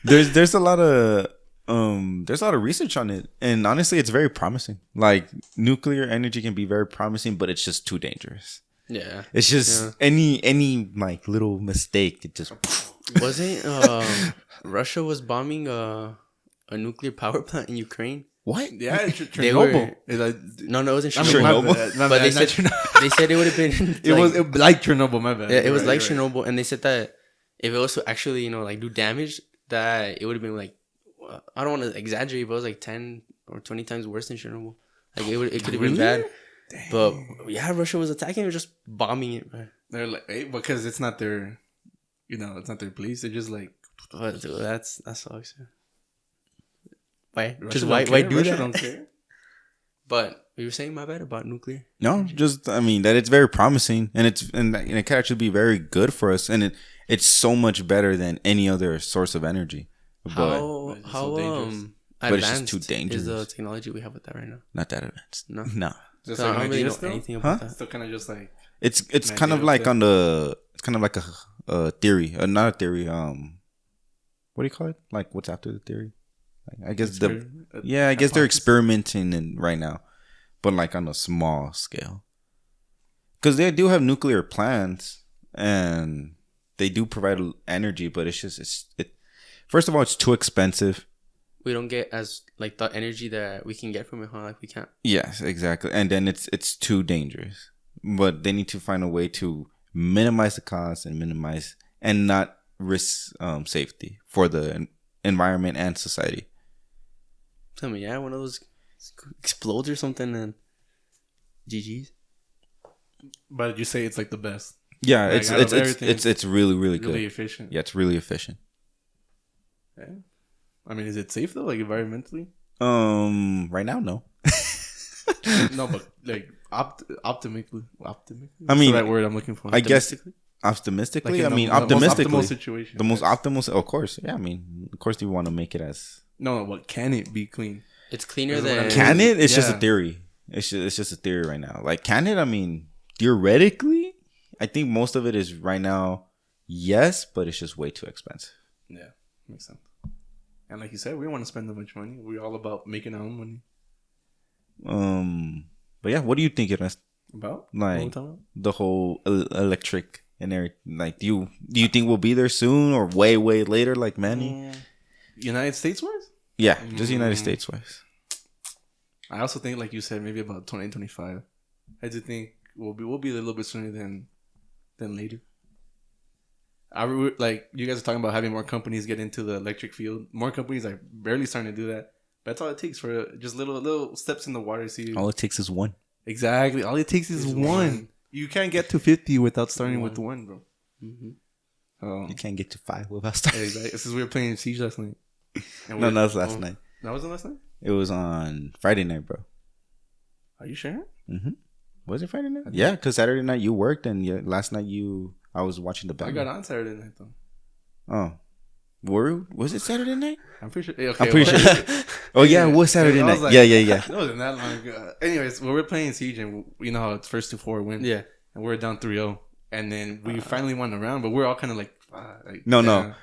There's a lot of research on it, and honestly, it's very promising. Like nuclear energy can be very promising, but it's just too dangerous. Yeah, it's just any like little mistake, it just wasn't. Russia was bombing a nuclear power plant in Ukraine. What? Yeah, Chernobyl. No, it wasn't Chernobyl. But they said it would have been. It was like Chernobyl. My bad. Yeah, it was like Chernobyl, and they said that if it was to actually, do damage, that it would have been like, I don't want to exaggerate, but it was like 10 or 20 times worse than Chernobyl. Like it could have been bad. Dang. But yeah, Russia was attacking. It was just bombing it. Right? They're like, because it's not their, it's not their place. They're just like, dude, that sucks. Why? Just why do Russia that? Don't care. But you were saying, my bad, about nuclear? No, just that it's very promising, and it can actually be very good for us, and it's so much better than any other source of energy. How but it's just too dangerous. Is the technology we have with that right now? Not that advanced. No. Just so I don't really know anything about that. Still kind of just like it's kind of like it's kind of like a theory, not a theory. What do you call it? Like what's after the theory? I guess I guess they're experimenting right now, but like on a small scale. Because they do have nuclear plants and they do provide energy, but first of all, it's too expensive. We don't get as like the energy that we can get from it, huh? Like we can't. Yes, exactly. And then it's too dangerous. But they need to find a way to minimize the cost and not risk safety for the environment and society. Tell me, yeah, one of those explodes or something, and GG's. But you say it's like the best. Yeah, like, it's really really good. Really efficient. Yeah, it's really efficient. Yeah. I mean, is it safe though? Like environmentally? Right now, no. No, but like optimically. I mean, that's the right word I'm looking for. I guess optimistically. Like optimistically, the most optimal situation. The most optimal. Of course, yeah. I mean, of course, you want to make it as. No, but can it be clean? It's cleaner than. Can it? It's just a theory. It's just a theory right now. Like, can it? I mean, theoretically, I think most of it is right now. Yes, but it's just way too expensive. Yeah, makes sense. And like you said, we don't want to spend that much money. We're all about making our own money. But yeah, what do you think it is about? Like the whole electric and everything. Like, do you think we'll be there soon or way later? Like Manny, United States wise? Yeah, just United States wise. I also think, like you said, maybe about 2025. I do think we'll be a little bit sooner than later. Like you guys are talking about having more companies get into the electric field. More companies are barely starting to do that. But that's all it takes for just little steps in the water. See, all it takes is one. Exactly. All it takes is one. You can't get to 50 without starting with one, bro. Mm-hmm. You can't get to 5 without starting. Exactly. Since we were playing Siege last night. No, that was last night. That wasn't last night? It was on Friday night, bro. Are you sure? Mm-hmm. Was it Friday night? Yeah, because Saturday night you worked, and last night I was watching the Batman. I got on Saturday night, though. Oh. Was it Saturday night? I'm pretty sure. Okay, I'm pretty sure. Oh, yeah, it was Saturday night. Like, yeah. It wasn't that long ago. Anyways, we were playing Siege, and you know how it's first to 4 win. Yeah. And we're down 3-0. And then we finally won the round, but we're all kind of like no.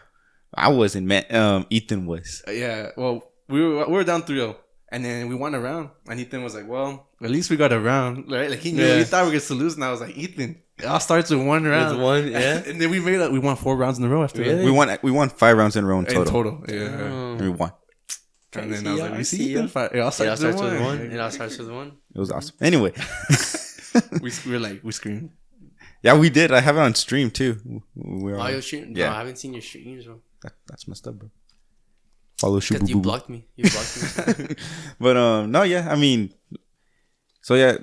I wasn't, man. Ethan was. Yeah. Well, we were down 3-0. And then we won a round. And Ethan was like, well, at least we got a round. Right? Like, he knew. He thought we were going to lose. And I was like, Ethan, it all starts with one round. With one, yeah. And then we won 4 rounds in a row after that. We won 5 rounds in a row in total. Yeah. And we won. And then I was like, you see, Ethan? It all starts with one. It all starts with one. It was awesome. Anyway. we screamed. Yeah, we did. I have it on stream, too. Your stream? Yeah. No, I haven't seen your streams, bro. That's messed up, bro. Follow Shubu. Because you blocked me. But no, yeah, I mean, so yeah,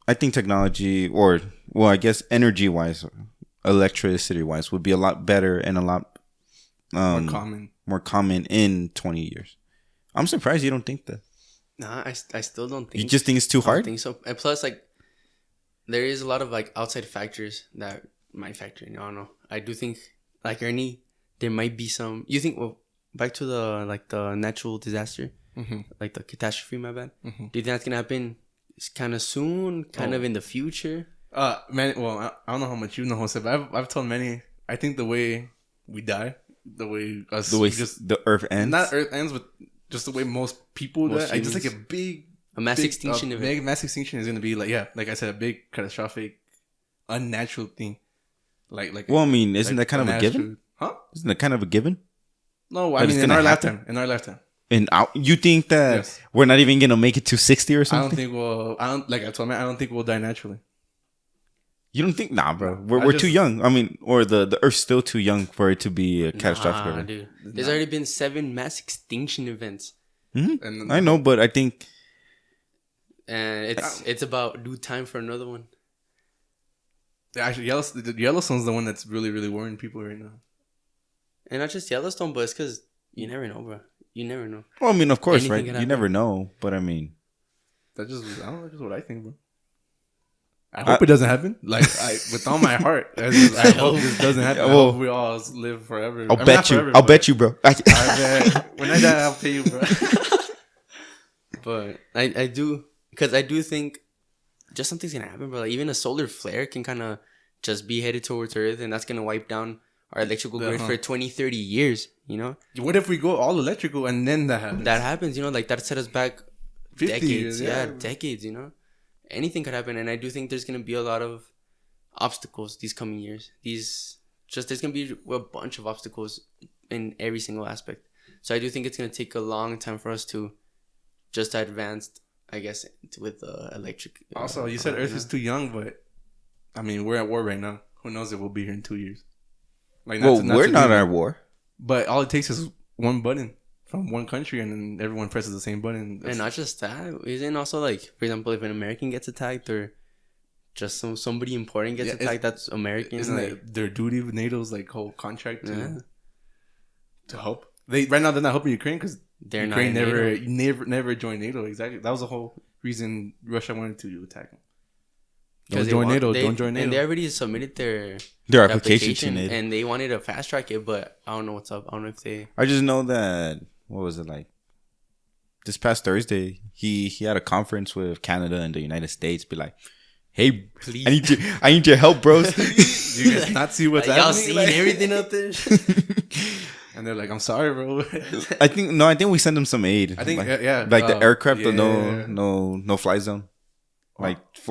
I think technology I guess energy wise, electricity wise, would be a lot better and a lot more common in 20 years. I'm surprised you don't think that. Nah, I still don't think. You just think it's too hard? I think so. And plus, like, there is a lot of like outside factors that might factor in. I don't know. I do think, like Ernie, there might be some. You think? Well, back to the natural disaster, like the catastrophe. My bad. Mm-hmm. Do you think that's gonna happen? It's kind of soon, kind of in the future. Man. Well, I don't know how much you know, Jose, but I've told many. I think the way we die, the way the earth ends. Not earth ends, but just the way most people die. I just like a mass extinction event. Mass extinction is gonna be like I said, a big catastrophic, unnatural thing. Like. Well, I mean, isn't that kind of a given? Huh? Isn't that kind of a given? No, I mean in our lifetime. And you think that we're not even gonna make it to 60 or something? I told me, I don't think we'll die naturally. You don't think? Nah, bro. We're too young. I mean, or the Earth's still too young for it to be a catastrophic event. Dude. There's already been 7 mass extinction events. Mm-hmm. And I know, but I think, and it's about due time for another one. Actually, Yellowstone's the one that's really, really worrying people right now. And not just Yellowstone, but it's because you never know, bro. You never know. Well, I mean, of course, right? You never know, but I mean, that's just what I think, bro. I hope it doesn't happen. Like, with all my heart, I hope this doesn't happen. I hope we all live forever. I'll bet you, bro. I bet. When I die, I'll pay you, bro. But I do, because I do think just something's gonna happen, bro. Like, even a solar flare can kind of just be headed towards Earth, and that's gonna wipe down our electrical grid for 20, 30 years, you know? What if we go all electrical and then that happens? That happens, you know? Like, that set us back 50 decades. Years, yeah, decades, you know? Anything could happen, and I do think there's going to be a lot of obstacles these coming years. There's going to be a bunch of obstacles in every single aspect. So I do think it's going to take a long time for us to just advance, I guess, with electric. Also, you said Earth is too young, but, I mean, we're at war right now. Who knows if we'll be here in 2 years? Like, we're not at war. But all it takes is one button from one country, and then everyone presses the same button. And not just that, isn't also like, for example, if an American gets attacked or just somebody important gets attacked that's American, isn't that their duty with NATO's like whole contract to help? Right now they're not helping Ukraine because Ukraine never joined NATO. Exactly, that was the whole reason Russia wanted to attack them. Don't join NATO. And they already submitted their application and they wanted to fast track it, but I don't know what's up. I don't know if they. I just know that what was it like? This past Thursday, he had a conference with Canada and the United States. Be like, hey, please, I need your help, bros. Do you guys not see what's happening? Y'all seeing everything out there? And they're like, I'm sorry, bro. I think we sent them some aid. I think like the aircraft, the no fly zone. Like that's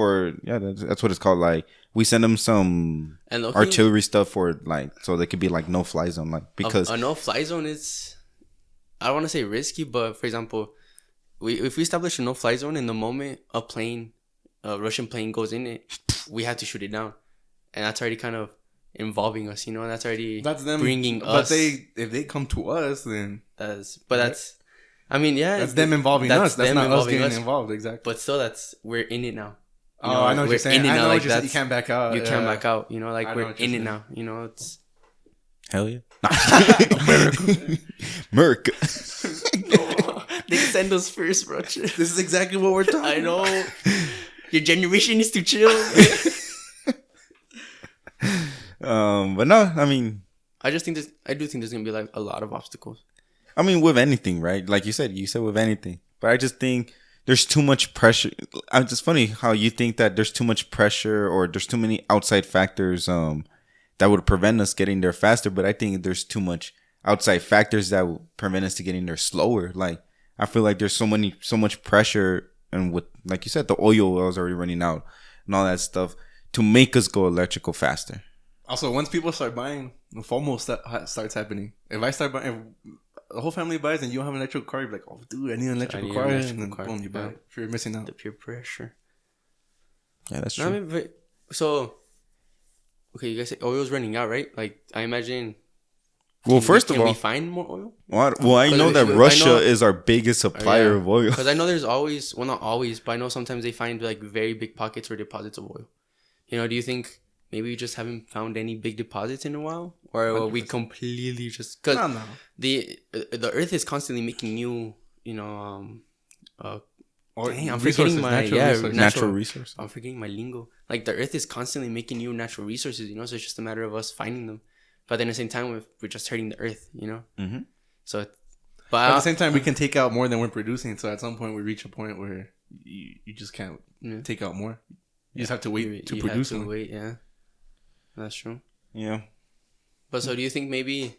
what it's called. Like we send them some artillery stuff for like so they could be like no fly zone. Like because a no fly zone is, I don't want to say risky, but for example, if we establish a no fly zone, in the moment a Russian plane goes in it, we have to shoot it down, and that's already kind of involving us. You know, that's them bringing us. But if they come to us, then that's I mean, yeah, that's them involving us. That's not us getting involved, exactly. But still, we're in it now. I know what you're saying. I know what you're saying. You can't back out. You can't back out. You know, like we're in it now. You know, it's hell yeah, America. They send us first, bro. This is exactly what we're talking. I know. Your generation is to chill. But no, I mean, I do think there's gonna be like a lot of obstacles. I mean, with anything, right? Like you said with anything. But I just think there's too much pressure. It's just funny how you think that there's too much pressure or there's too many outside factors that would prevent us getting there faster. But I think there's too much outside factors that would prevent us to getting there slower. Like I feel like there's so much pressure, and with like you said, the oil wells already running out and all that stuff to make us go electrical faster. Also, once people start buying, the FOMO starts happening. If I start buying. The whole family buys and you don't have an electrical car, you're like, oh, dude, I need an electrical car. And then boom, you buy it. If you're missing out. The peer pressure. Yeah, that's true. I mean, okay, you guys say oil's running out, right? Like, I imagine. Well, first of all, can we find more oil? Well, I know that Russia is our biggest supplier of oil. Because I know there's always, well, not always, but I know sometimes they find like very big pockets or deposits of oil. You know, do you think maybe we just haven't found any big deposits in a while? Or are we completely just... Because the Earth is constantly making new, you know... I'm forgetting my... natural resources. I'm forgetting my lingo. Like, the Earth is constantly making new natural resources, you know? So it's just a matter of us finding them. But then at the same time, we're just hurting the Earth, you know? Mm-hmm. So... But at the same time, we can take out more than we're producing. So at some point, we reach a point where you just can't take out more. You just have to wait to produce them. Yeah. That's true. Yeah. But so do you think maybe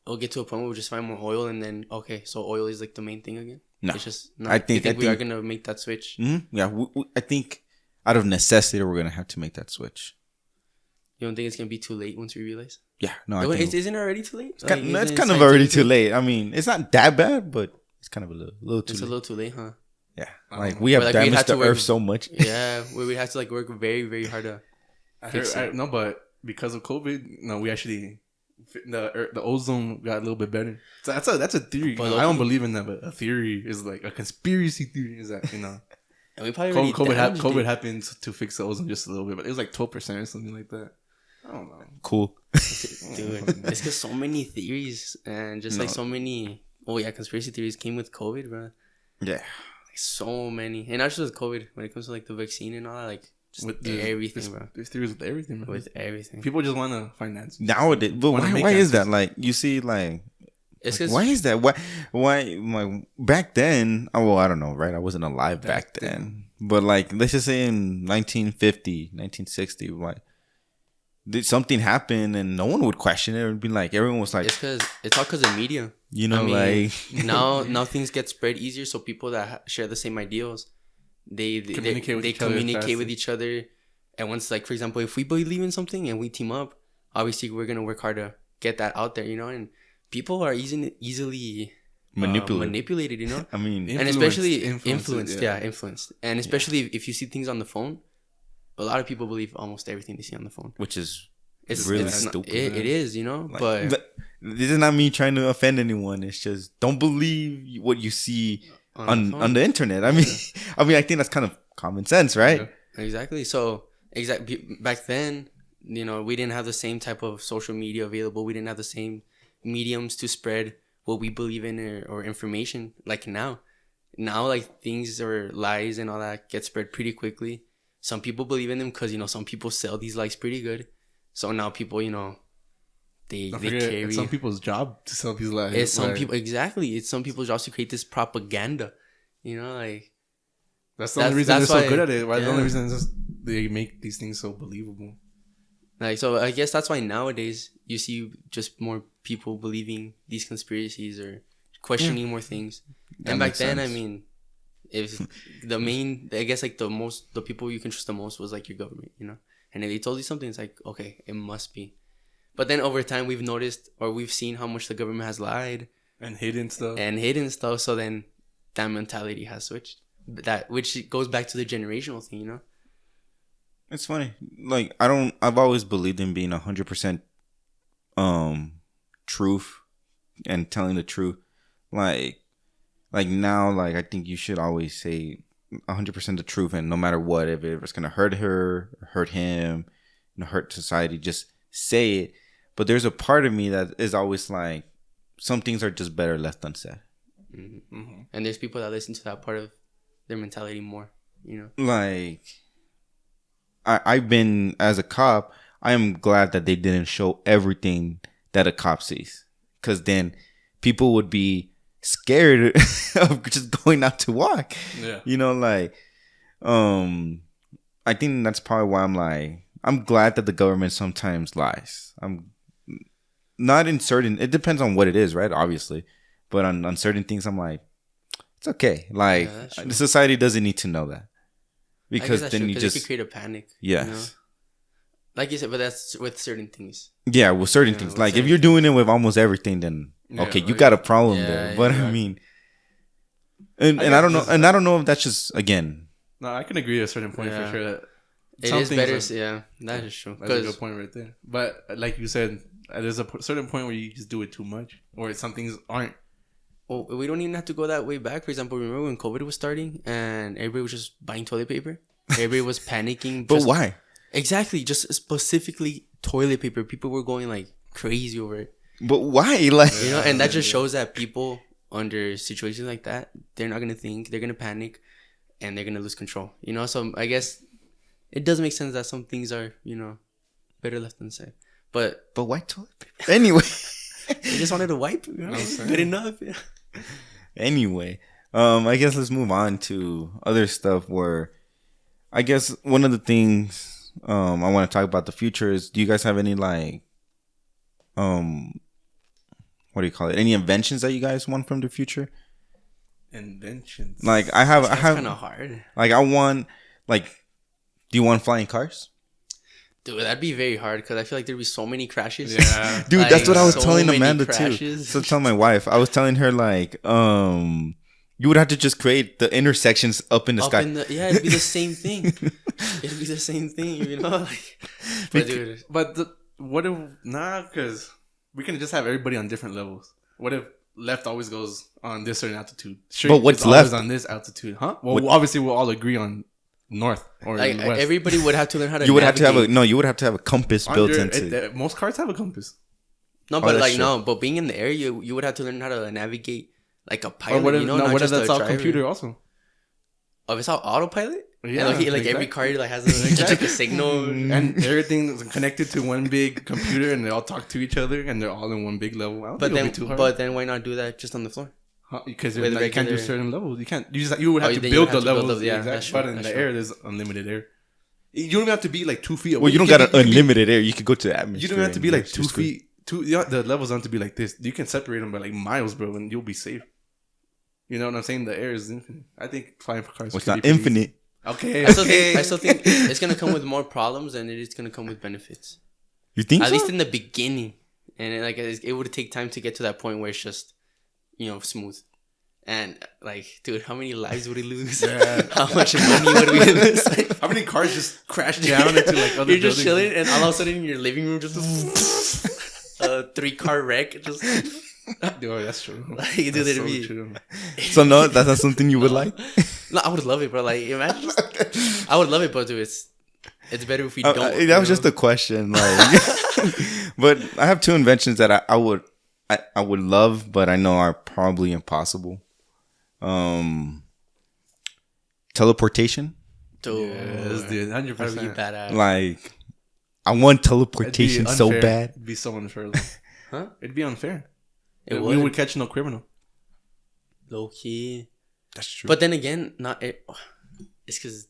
it'll get to a point where we just find more oil and then, okay, so oil is like the main thing again? No. It's just, no. I think we are going to make that switch? Mm-hmm. Yeah. I think out of necessity, we're going to have to make that switch. You don't think it's going to be too late once we realize? Yeah. No, isn't it already too late? It's kind of already too late. I mean, it's not that bad, but it's kind of a little too late. It's a little too late, huh? Yeah. Like, we have damaged the Earth so much. Yeah. We have to like work very, very hard to fix it. No, but because of COVID, no, we actually... The ozone got a little bit better. So that's a theory. I don't believe in that, but a theory is like a conspiracy theory. Is that, you know? And we probably COVID happened to fix the ozone just a little bit, but it was like 12% or something like that. I don't know. Cool, dude. It's because so many theories and just like so many. Oh yeah, conspiracy theories came with COVID, bro. Yeah, like so many, and not just with COVID. When it comes to like the vaccine and all that, like. Just with everything, bro. There's theories with everything, bro. With everything. People just want to finance. Nowadays, but why is that? Like, you see, like, why is that? Why? Like, back then, well, I don't know, right? I wasn't alive back then. But, like, let's just say in 1950, 1960, like, did something happen and no one would question it and be like, everyone was like... It's all because of media. You know, like... now things get spread easier, so people that share the same ideals... They communicate with each other, and once, like, for example, if we believe in something and we team up, obviously we're gonna work hard to get that out there, you know. And people are easily manipulated, you know. I mean, and especially influenced, and especially if you see things on the phone, a lot of people believe almost everything they see on the phone, which is really stupid. It is, you know, like, but this is not me trying to offend anyone. It's just don't believe what you see on the internet. I mean, I think that's kind of common sense, right? Yeah. Exactly. So back then, you know, we didn't have the same type of social media available. We didn't have the same mediums to spread what we believe in or information like now. Now, like, things or lies and all that get spread pretty quickly. Some people believe in them because, you know, some people sell these lies pretty good. So now people, you know, they carry. It's some people's job to sell these lies. It's some people, exactly. It's some people's job to create this propaganda. You know, like. That's the only reason they're so good at it. Why? The only reason is they make these things so believable. Like, so I guess that's why nowadays you see just more people believing these conspiracies or questioning more things. And back then, I mean, if the main, I guess, like, the people you can trust the most was, like, your government, you know? And if they told you something, it's like, okay, it must be. But then over time, we've noticed or we've seen how much the government has lied. And hidden stuff. So then that mentality has switched. Which goes back to the generational thing, you know? It's funny. Like, I've always believed in being 100% truth and telling the truth. Like now, like, I think you should always say 100% the truth, and no matter what, if it's gonna hurt her, hurt him, you know, hurt society, just say it. But there's a part of me that is always like, some things are just better left unsaid. Mm-hmm. Mm-hmm. And there's people that listen to that part of their mentality more, you know? Like, I've been, as a cop, I am glad that they didn't show everything that a cop sees. Because then people would be scared of just going out to walk. Yeah. You know, like, I think that's probably why I'm glad that the government sometimes lies. I'm not in certain, it depends on what it is, right? Obviously. But on certain things, I'm like, it's okay. Like, the society doesn't need to know that. Because then you just... it could create a panic. Yes. You know? Like you said, but that's with certain things. Yeah, with certain things. Like, if you're doing it with almost everything, then, okay, you got a problem there. But, I mean... And I don't know. And I don't know if that's just, again... No, I can agree at a certain point for sure. That it is better. That is true. That's a good point right there. But, like you said, there's a certain point where you just do it too much. Or some things aren't. Well, we don't even have to go that way back. For example, remember when COVID was starting and everybody was just buying toilet paper? Everybody was panicking. But why? Exactly. Just specifically toilet paper. People were going like crazy over it. But why? Like, you know, and that just shows that people under situations like that, they're not going to think, they're going to panic, and they're going to lose control. You know, so I guess it does make sense that some things are, you know, better left unsaid. But why toilet paper? Anyway. They just wanted to wipe. You know? Good enough. Yeah. Anyway, I guess let's move on to other stuff where I guess one of the things I want to talk about the future is, do you guys have any like what do you call it? Any inventions that you guys want from the future? Inventions. Like I have kind of hard. Like I want, like, do you want flying cars? Dude, that'd be very hard because I feel like there'd be so many crashes. Yeah. Dude, like, that's what I was telling Amanda too. So telling my wife, I was telling her like, you would have to just create the intersections up in the sky. It'd be the same thing. It'd be the same thing, you know. Like, but dude, what if because we can just have everybody on different levels. What if left always goes on this certain altitude? Straight but what's left on this altitude? Huh? Well, obviously we'll all agree on north or like west. Everybody would have to learn how to. You would navigate. You would have to have a compass built into it. Most cars have a compass. No, but like true. But being in the air, you would have to learn how to navigate like a pilot. Or what if, you know, what if that's all computer also? Oh, it's all autopilot. Yeah, like exactly. Every car like has like a signal, and everything's connected to one big computer, and they all talk to each other, and they're all in one big level. But then why not do that just on the floor? Because you can't do certain levels. You can't. You would have to build the levels. But in the air, there's unlimited air. You don't have to be like 2 feet away. Well, you don't got unlimited air. You could go to the atmosphere. You don't have to be like 2 feet. The levels don't have to be like this. You can separate them by like miles, bro, and you'll be safe. You know what I'm saying? The air is infinite. I think flying for cars. Well, it's not infinite. Okay. I still think it's gonna come with more problems than it is gonna come with benefits. You think? At least in the beginning, and it would take time to get to that point where it's just, you know, smooth. And like, dude, how many lives would we lose? Yeah. How much money would we lose? How many cars just crash down into like other You're just chilling, and all of a sudden in your living room just a 3-car wreck. Just Dude, that's true. Like, dude, that's it'd be true. So no, that's not something you would like. No, I would love it, bro. Like, imagine. I would love it, but dude, it's better if we don't. That was just a question, like. But I have 2 inventions that I would love, but I know are probably impossible. Teleportation. Yes, dude, 100%. That'd be badass. Like, I want teleportation so bad. It'd be so unfair. Huh? It'd be unfair. We would. would catch no criminal. Low key. That's true. But then again, it's because.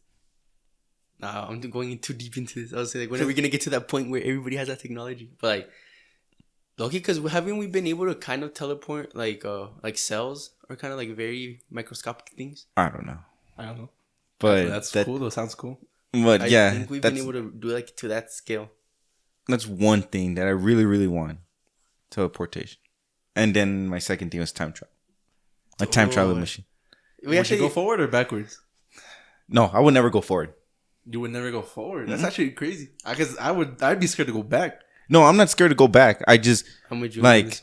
Nah, I'm going too deep into this. I was like, when are we gonna get to that point where everybody has that technology? But like, okay, because haven't we been able to kind of teleport like cells or kind of like very microscopic things? I don't know. But that's cool. That sounds cool. But I think we've been able to do like to that scale. That's one thing that I really, really want: teleportation. And then my second thing was time travel. A time travel machine. We actually go forward or backwards? No, I would never go forward. You would never go forward. That's actually crazy. I guess I'd be scared to go back. No, I'm not scared to go back. I just I'm with you because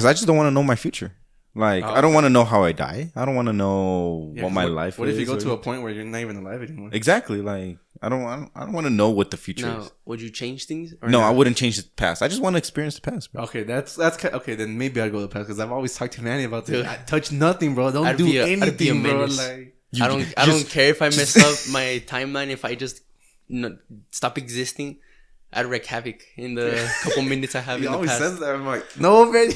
I just don't want to know my future. Like, I don't want to know how I die. I don't want to know what my life is. What if you go to a point where you're not even alive anymore? Exactly. Like, I don't want to know what the future is. Would you change things? No, not? I wouldn't change the past. I just want to experience the past, bro. Okay, that's okay. Then maybe I'd go to the past because I've always talked to Manny about this. I touch nothing, bro. Don't do anything, bro. Like, I don't care if I mess up my timeline. If I just stop existing, I'd wreak havoc in the couple minutes I have in the past. He always says that. I'm like, no, man.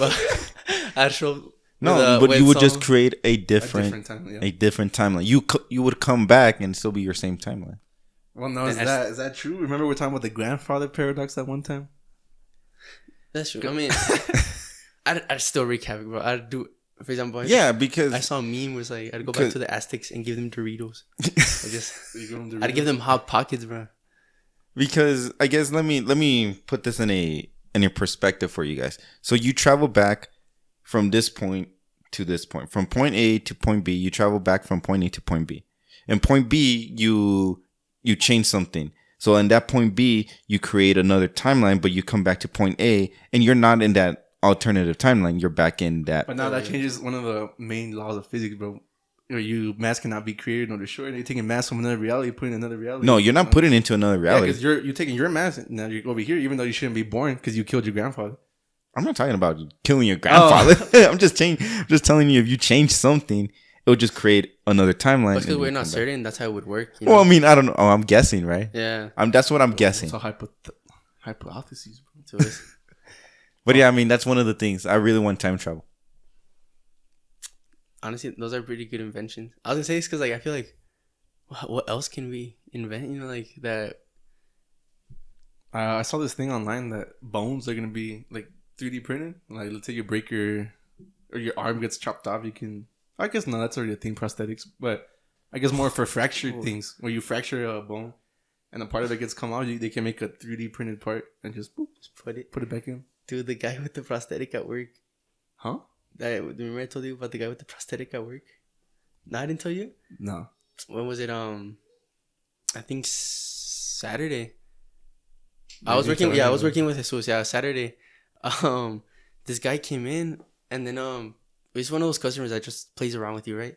I'd show. No, but you would just create a different timeline. You would come back and still be your same timeline. Well, no, is that true? Remember we were talking about the grandfather paradox that one time? That's true. I mean, I'd still wreak havoc, bro. I'd do, for example. Because I saw a meme was like, I'd go back to the Aztecs and give them Doritos. I'd give them Hot Pockets, bro. Because I guess let me put this in a perspective for you guys. So you travel back from this point to this point. From point A to point B, you travel back from point A to point B. In point B, you change something. So in that point B, you create another timeline, but you come back to point A, and you're not in that alternative timeline. You're back in that. But now that changes one of the main laws of physics, bro. Mass cannot be created nor destroyed. You're taking mass from another reality, putting in another reality. No, you're not putting it into another reality. Because you're taking your mass, now you're over here, even though you shouldn't be born because you killed your grandfather. I'm not talking about killing your grandfather. I'm just telling you, if you change something, it would just create another timeline. Because we're not certain that's how it would work. Well, I mean, I don't know. I'm guessing, right? Yeah. That's what I'm guessing. It's a hypothesis, bro. But yeah, I mean, that's one of the things. I really want time travel. Honestly, those are pretty good inventions. I was gonna say this because, like, I feel like, what else can we invent? You know, like that. I saw this thing online that bones are gonna be like 3D printed. Like, let's say you break your arm gets chopped off, you can. I guess no, that's already a thing, prosthetics. But I guess more for fractured things, where you fracture a bone, and a part of it gets come out. They can make a 3D printed part and just put it back in. Dude, the guy with the prosthetic at work. Huh? Remember I told you about the guy with the prosthetic at work? No, I didn't tell you? No. When was it? I think Saturday. I was working with Jesus. Yeah, Saturday. This guy came in, and then he's one of those customers that just plays around with you, right?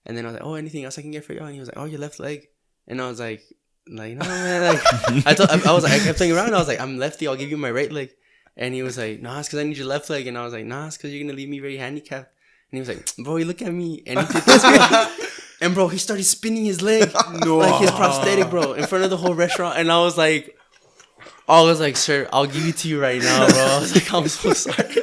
And then I was like, "Oh, anything else I can get for you?" And he was like, "Oh, your left leg." And I was like, no, man. Like, I kept playing around. And I was like, "I'm lefty. I'll give you my right leg." And he was like, "Nah, it's because I need your left leg." And I was like, "Nah, it's because you're gonna leave me very handicapped." And he was like, "Bro, you look at me." And he did this, bro. And bro, he started spinning his leg, like his prosthetic, bro, in front of the whole restaurant. And I was like, "Sir, I'll give it to you right now, bro." I was like, "I'm so sorry."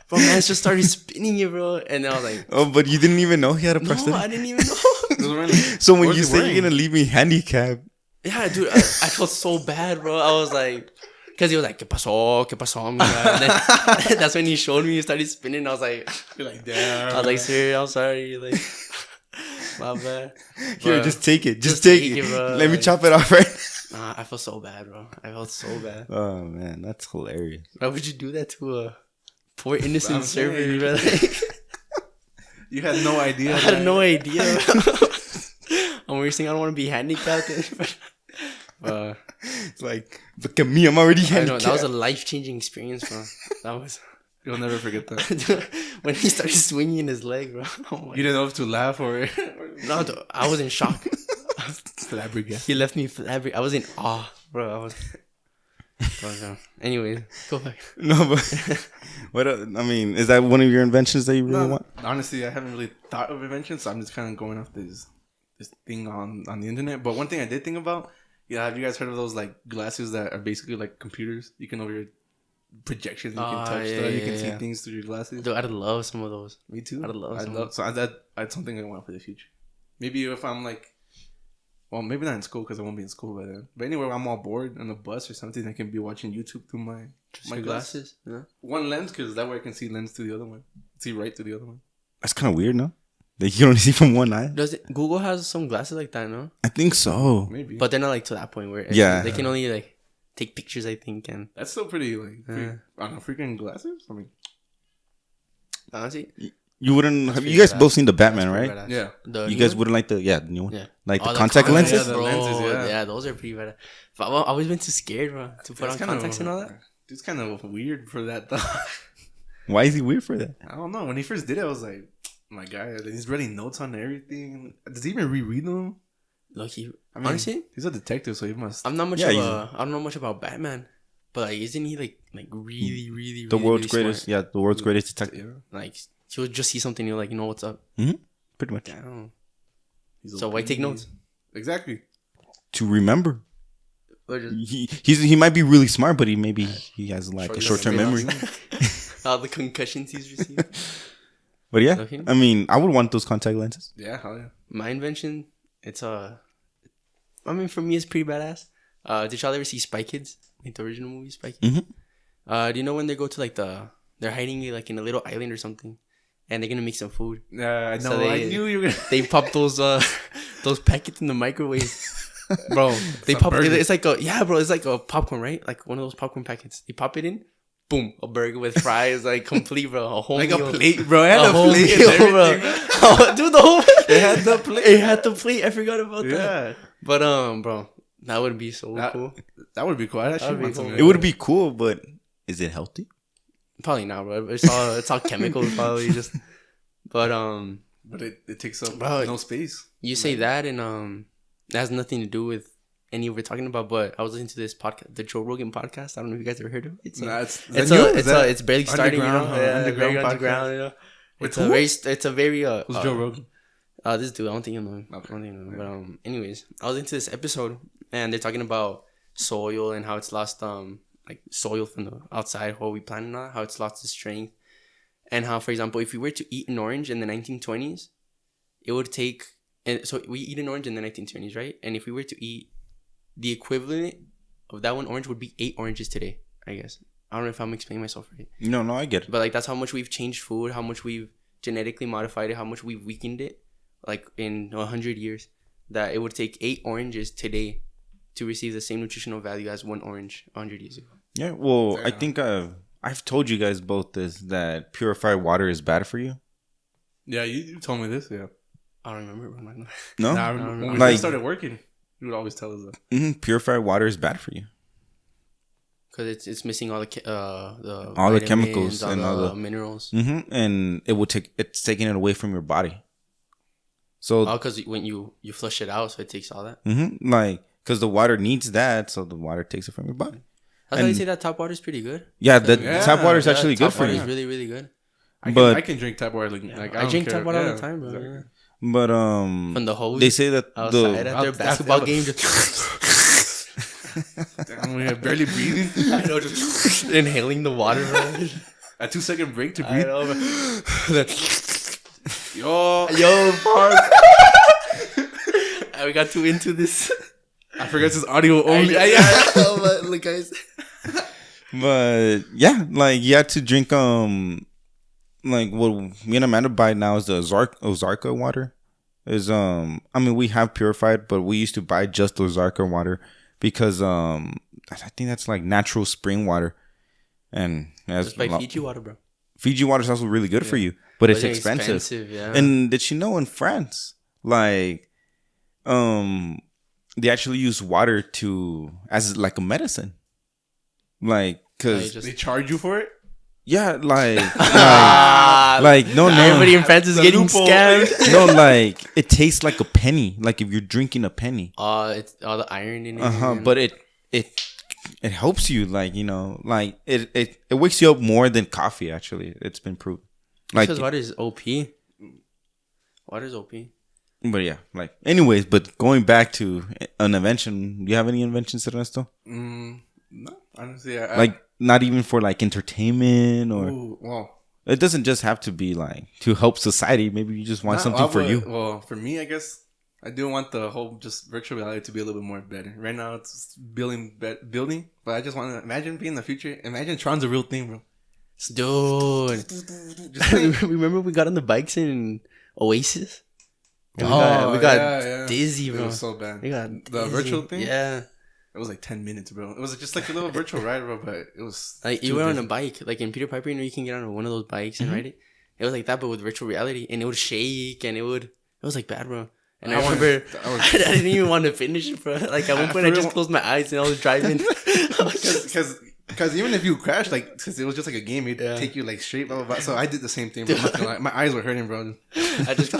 Bro, man just started spinning it, bro. And I was like, "Oh, but you didn't even know he had a prosthetic?" No, I didn't even know. So when you say you're gonna leave me handicapped, yeah, dude, I felt so bad, bro. I was like, because he was like, ¿Qué pasó? ¿Qué pasó, amiga? And then that's when he showed me, he started spinning. I was like, damn. I was like, "Sir, I'm sorry." Like, my bad. Here, bro, just take it. Just take it. Bro. Let me chop it off, right? Nah, I felt so bad, bro. I felt so bad. Oh, man, that's hilarious. Why would you do that to a poor innocent servant, bro? Like, you had no idea. I had no idea, bro. I'm worse thing, I don't want to be handicapped. It's like, look at me, I'm already handicapped. That was a life-changing experience, bro. That was. You'll never forget that. When he started swinging his leg, bro. You didn't know if to laugh or... No, I was in shock. Flabbergasted. He left me flabbergasted. I was in awe, bro. I was... But, anyway, go back. No, but... I mean, is that one of your inventions that you really want? Honestly, I haven't really thought of inventions, so I'm just kind of going off this thing on the internet. But one thing I did think about... Yeah, have you guys heard of those like glasses that are basically like computers? You can over your projections, you can touch stuff, you can see things through your glasses. Dude, I'd love some of those. Me too. I'd love. So that's something I want for the future. Maybe if I'm like, well, maybe not in school because I won't be in school by then. But anywhere I'm all bored on the bus or something, I can be watching YouTube through my glasses. Yeah. One lens, because that way I can see lens to the other one, see right to the other one. That's kind of weird, no? Like you only see from one eye. Google has some glasses like that, no? I think so. Maybe, but they're not like to that point where they can only like take pictures, I think, and that's still pretty like on freaking glasses. I mean, honestly, you wouldn't. Have you guys both seen the Batman, right? Badass. Yeah. You guys wouldn't like the new one, like the contact lenses. Yeah, the lenses, yeah, those are pretty bad. But I've always been too scared, bro, to put on contacts and all that. It's kind of weird for that, though. Why is he weird for that? I don't know. When he first did it, I was like, my guy, he's writing notes on everything. Does he even reread them? Lucky. I mean, honestly, he's a detective, so he must. I'm not much I don't know much about Batman, but like, isn't he like really the world's really greatest? Smart? Yeah, the world's greatest detective. Yeah. Like he'll just see something, you're like, you know what's up. Mm-hmm. Pretty much. Damn. So why take notes? Exactly. To remember. He might be really smart, but he has like a short-term memory. All the concussions he's received. But yeah, I mean, I would want those contact lenses. Yeah, hell yeah. My invention, I mean, for me, it's pretty badass. Did y'all ever see Spy Kids? Like the original movie, Spy Kids? Mm-hmm. Do you know when they go to they're hiding like in a little island or something, and they're gonna make some food? I know. So I knew you were gonna. They pop those packets in the microwave, bro. They pop. It's like it's like a popcorn, right? Like one of those popcorn packets. They pop it in. Boom, a burger with fries, like complete, bro. A whole like meal. A plate, bro. It had a plate, meal, bro. Dude, the whole it had the plate. It had the plate. I forgot about that. Yeah, but bro, that would be so cool. That would be cool. It would be cool, but is it healthy? Probably not, bro. It's all chemicals, probably just. But it takes up no space. You say that, and it has nothing to do with any we're talking about, but I was listening to this podcast, the Joe Rogan podcast. I don't know if you guys ever heard of it. It's barely starting, you know. Underground, you know. It's a very who's Joe Rogan? This dude, I don't think you know him. But anyways, I was into this episode, and they're talking about soil and how it's lost like soil from the outside, what we plant and all, how it's lost its strength, and how, for example, if we were to eat an orange in the 1920s, it would take, and so we eat an orange in the 1920s, right? And if we were to eat the equivalent of that one orange would be 8 oranges today, I guess. I don't know if I'm explaining myself right. No, I get it. But like that's how much we've changed food, how much we've genetically modified it, how much we've weakened it, like in 100 years. That it would take 8 oranges today to receive the same nutritional value as 1 orange 100 years ago. Yeah, well, I think I've told you guys both this, that purified water is bad for you. Yeah, you told me this. Yeah, I don't remember. No, I remember when we started working. You would always tell us that. Purified water is bad for you because it's missing all the chemicals and all the minerals. And it's taking it away from your body. So because when you flush it out, so it takes all that. Like because the water needs that, so the water takes it from your body. That's why you say that tap water is pretty good. Yeah, tap water is actually good for you. It's really, really good. I can drink tap water. Like I drink tap water all the time, bro. Exactly. Yeah. But from the hose, they say that outside at their basketball game, damn, we have barely breathing. I know, just inhaling the water, bro. A 2-second break to breathe. I know, Yo, Mark. We got too into this. I forgot this audio only. Look, guys. But yeah, like you had to drink like what me and Amanda buy now is the Ozarka water. Is I mean we have purified, but we used to buy just Ozarka water because I think that's like natural spring water, and just buy Fiji water, bro. Fiji water is also really good for you, but it's expensive. Yeah. And did you know in France, like they actually use water as like a medicine. Like, cause they charge you for it. Yeah, like no, everybody in France is getting scammed. No, like it tastes like a penny. Like if you're drinking a penny. It's all the iron in it. But it helps you, like, you know, like it wakes you up more than coffee. Actually, it's been proved. Like, because water is OP. Water is OP. But yeah, like, anyways, but going back to an invention, do you have any inventions, Ernesto? No, honestly, like, not even for like entertainment or. Ooh, well, it doesn't just have to be like to help society. Maybe you just want something for you. Well, for me, I guess I do want the whole just virtual reality to be a little bit more better. Right now, it's building, but I just want to imagine being in the future. Imagine Tron's a real thing, bro. Dude, remember we got on the bikes in Oasis? And we got dizzy, bro. It was so bad. We got the virtual thing. Yeah. It was like 10 minutes, bro. It was just like a little virtual ride, bro, but it was... Like, you were on a bike. Like, in Peter Piper, you know, you can get on one of those bikes and ride it. It was like that, but with virtual reality. And it would shake, and it was like bad, bro. And I remember, I didn't even want to finish it, bro. Like, at one point, I just closed my eyes and I was driving. Because even if you crashed, like, because it was just like a game, it'd take you, like, straight, blah, blah, blah. So I did the same thing, bro. My eyes were hurting, bro. I just...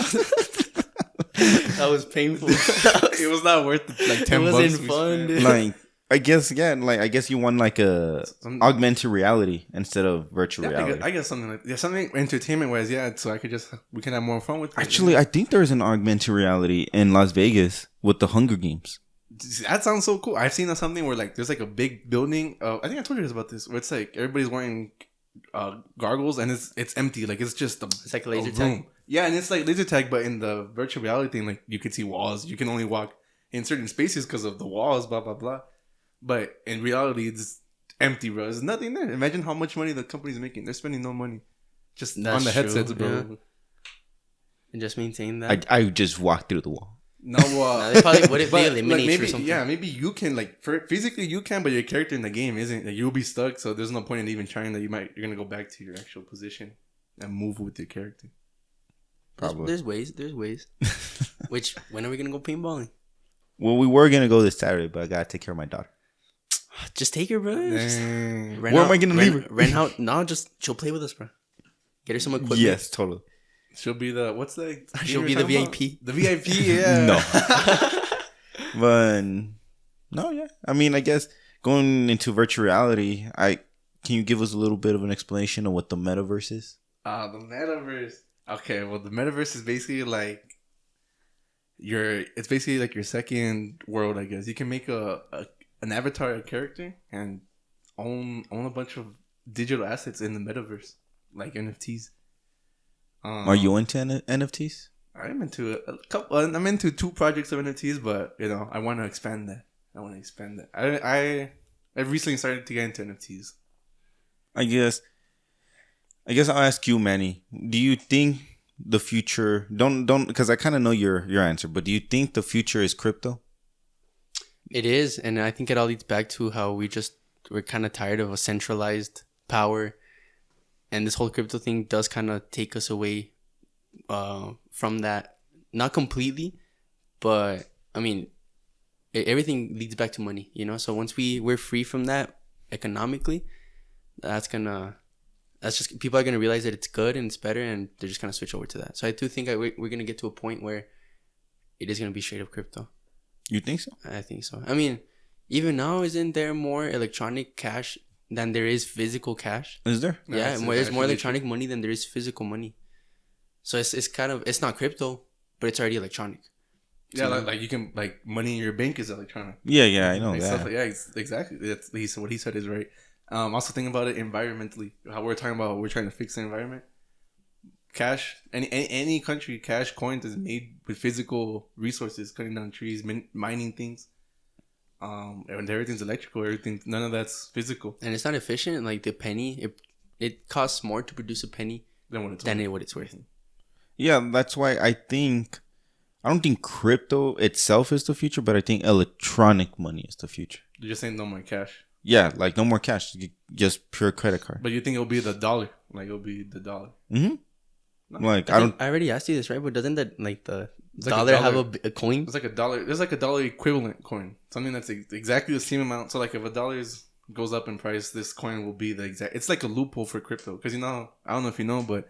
That was painful. It was not worth it, like $10. It wasn't fun, dude. Like, I guess you want like a augmented reality instead of virtual reality. I guess something like something entertainment wise, so we can have more fun with it. Actually, I think there's an augmented reality in Las Vegas with the Hunger Games. That sounds so cool. I've seen something where like there's like a big building. I think I told you guys about this. Where it's like everybody's wearing gargles and it's empty. Like it's just it's like a laser tag. Yeah, and it's like laser tag, but in the virtual reality thing, like you could see walls. You can only walk in certain spaces because of the walls. Blah blah blah. But in reality, it's empty, bro. There's nothing there. Imagine how much money the company's making. They're spending no money just on the headsets, bro. Yeah. And just maintain that. I just walked through the wall. No, they probably would it eliminate maybe, or something. Yeah, maybe you can physically you can, but your character in the game isn't. Like, you'll be stuck. So there's no point in even trying. That you're gonna go back to your actual position and move with your character. Probably. There's ways. Which when are we gonna go paintballing? Well, we were gonna go this Saturday, but I gotta take care of my daughter. Just take her, bro. Where am I gonna leave her? Rent out. No, she'll play with us, bro. Get her some equipment. Yes, totally. She'll be the She'll be the VIP. The VIP, yeah. No. But no, yeah. I mean, I guess going into virtual reality, can you give us a little bit of an explanation of what the metaverse is? The metaverse. Okay, well, the metaverse is basically like it's basically like your second world, I guess. You can make an avatar, a character, and own a bunch of digital assets in the metaverse, like NFTs. Are you into NFTs? I'm into a couple. I'm into 2 projects of NFTs, but I want to expand that. I recently started to get into NFTs. I guess I'll ask you, Manny. Do you think the future? Don't because I kind of know your answer, but do you think the future is crypto? It is, and I think it all leads back to how we're kind of tired of a centralized power, and this whole crypto thing does kind of take us away from that. Not completely, but I mean, everything leads back to money, you know. So once we're free from that economically, that's just people are gonna realize that it's good and it's better, and they're just gonna switch over to that. So I do think we're gonna get to a point where it is gonna be straight up crypto. You think so? I think so. I mean, even now, isn't there more electronic cash than there is physical cash? Is there? Yeah, there's more electronic money than there is physical money. So it's kind of, it's not crypto, but it's already electronic. Yeah, like you can, like, money in your bank is electronic. Yeah, I know like that. Exactly. What he said is right. Also think about it environmentally. How we're trying to fix the environment. Cash, any country, cash coins is made with physical resources, cutting down trees, mining things. And everything's electrical. None of that's physical. And it's not efficient. Like the penny, it costs more to produce a penny than what it's worth. Yeah, that's why I don't think crypto itself is the future, but I think electronic money is the future. You're just saying no more cash. Yeah, like no more cash, just pure credit card. But you think it'll be the dollar? Like it'll be the dollar? Mm-hmm. No. Like I already asked you this, right? But doesn't that like the dollar have a coin? It's like a dollar. There's like a dollar equivalent coin. Something that's exactly the same amount. So like if $1 goes up in price, this coin will be the exact. It's like a loophole for crypto because I don't know if you know, but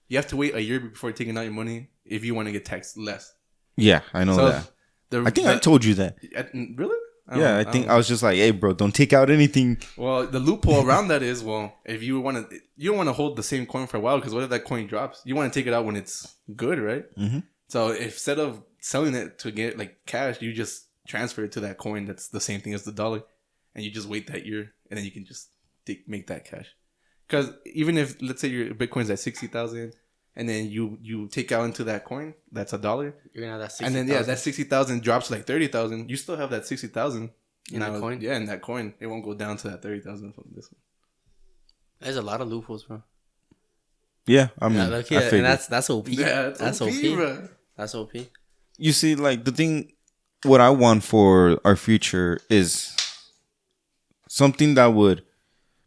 you have to wait a year before taking out your money if you want to get taxed less. Yeah, I know that. I think I told you that. Really? I think I was just like, hey, bro, don't take out anything. Well, the loophole around that is, if you don't want to hold the same coin for a while because what if that coin drops? You want to take it out when it's good, right? Mm-hmm. So instead of selling it to get like cash, you just transfer it to that coin that's the same thing as the dollar, and you just wait that year, and then you can just make that cash. Because even if, let's say your Bitcoin's at 60,000, and then you take out into that coin, that's $1. You're gonna have that 60,000. And then that 60,000 drops to like 30,000. You still have that 60,000 in that coin. Yeah, in that coin, it won't go down to that 30,000 from this one. There's a lot of loopholes, bro. Yeah, I mean, I figured. And that's OP. Yeah, that's OP, bro. That's OP. You see, like the thing, what I want for our future is something that would.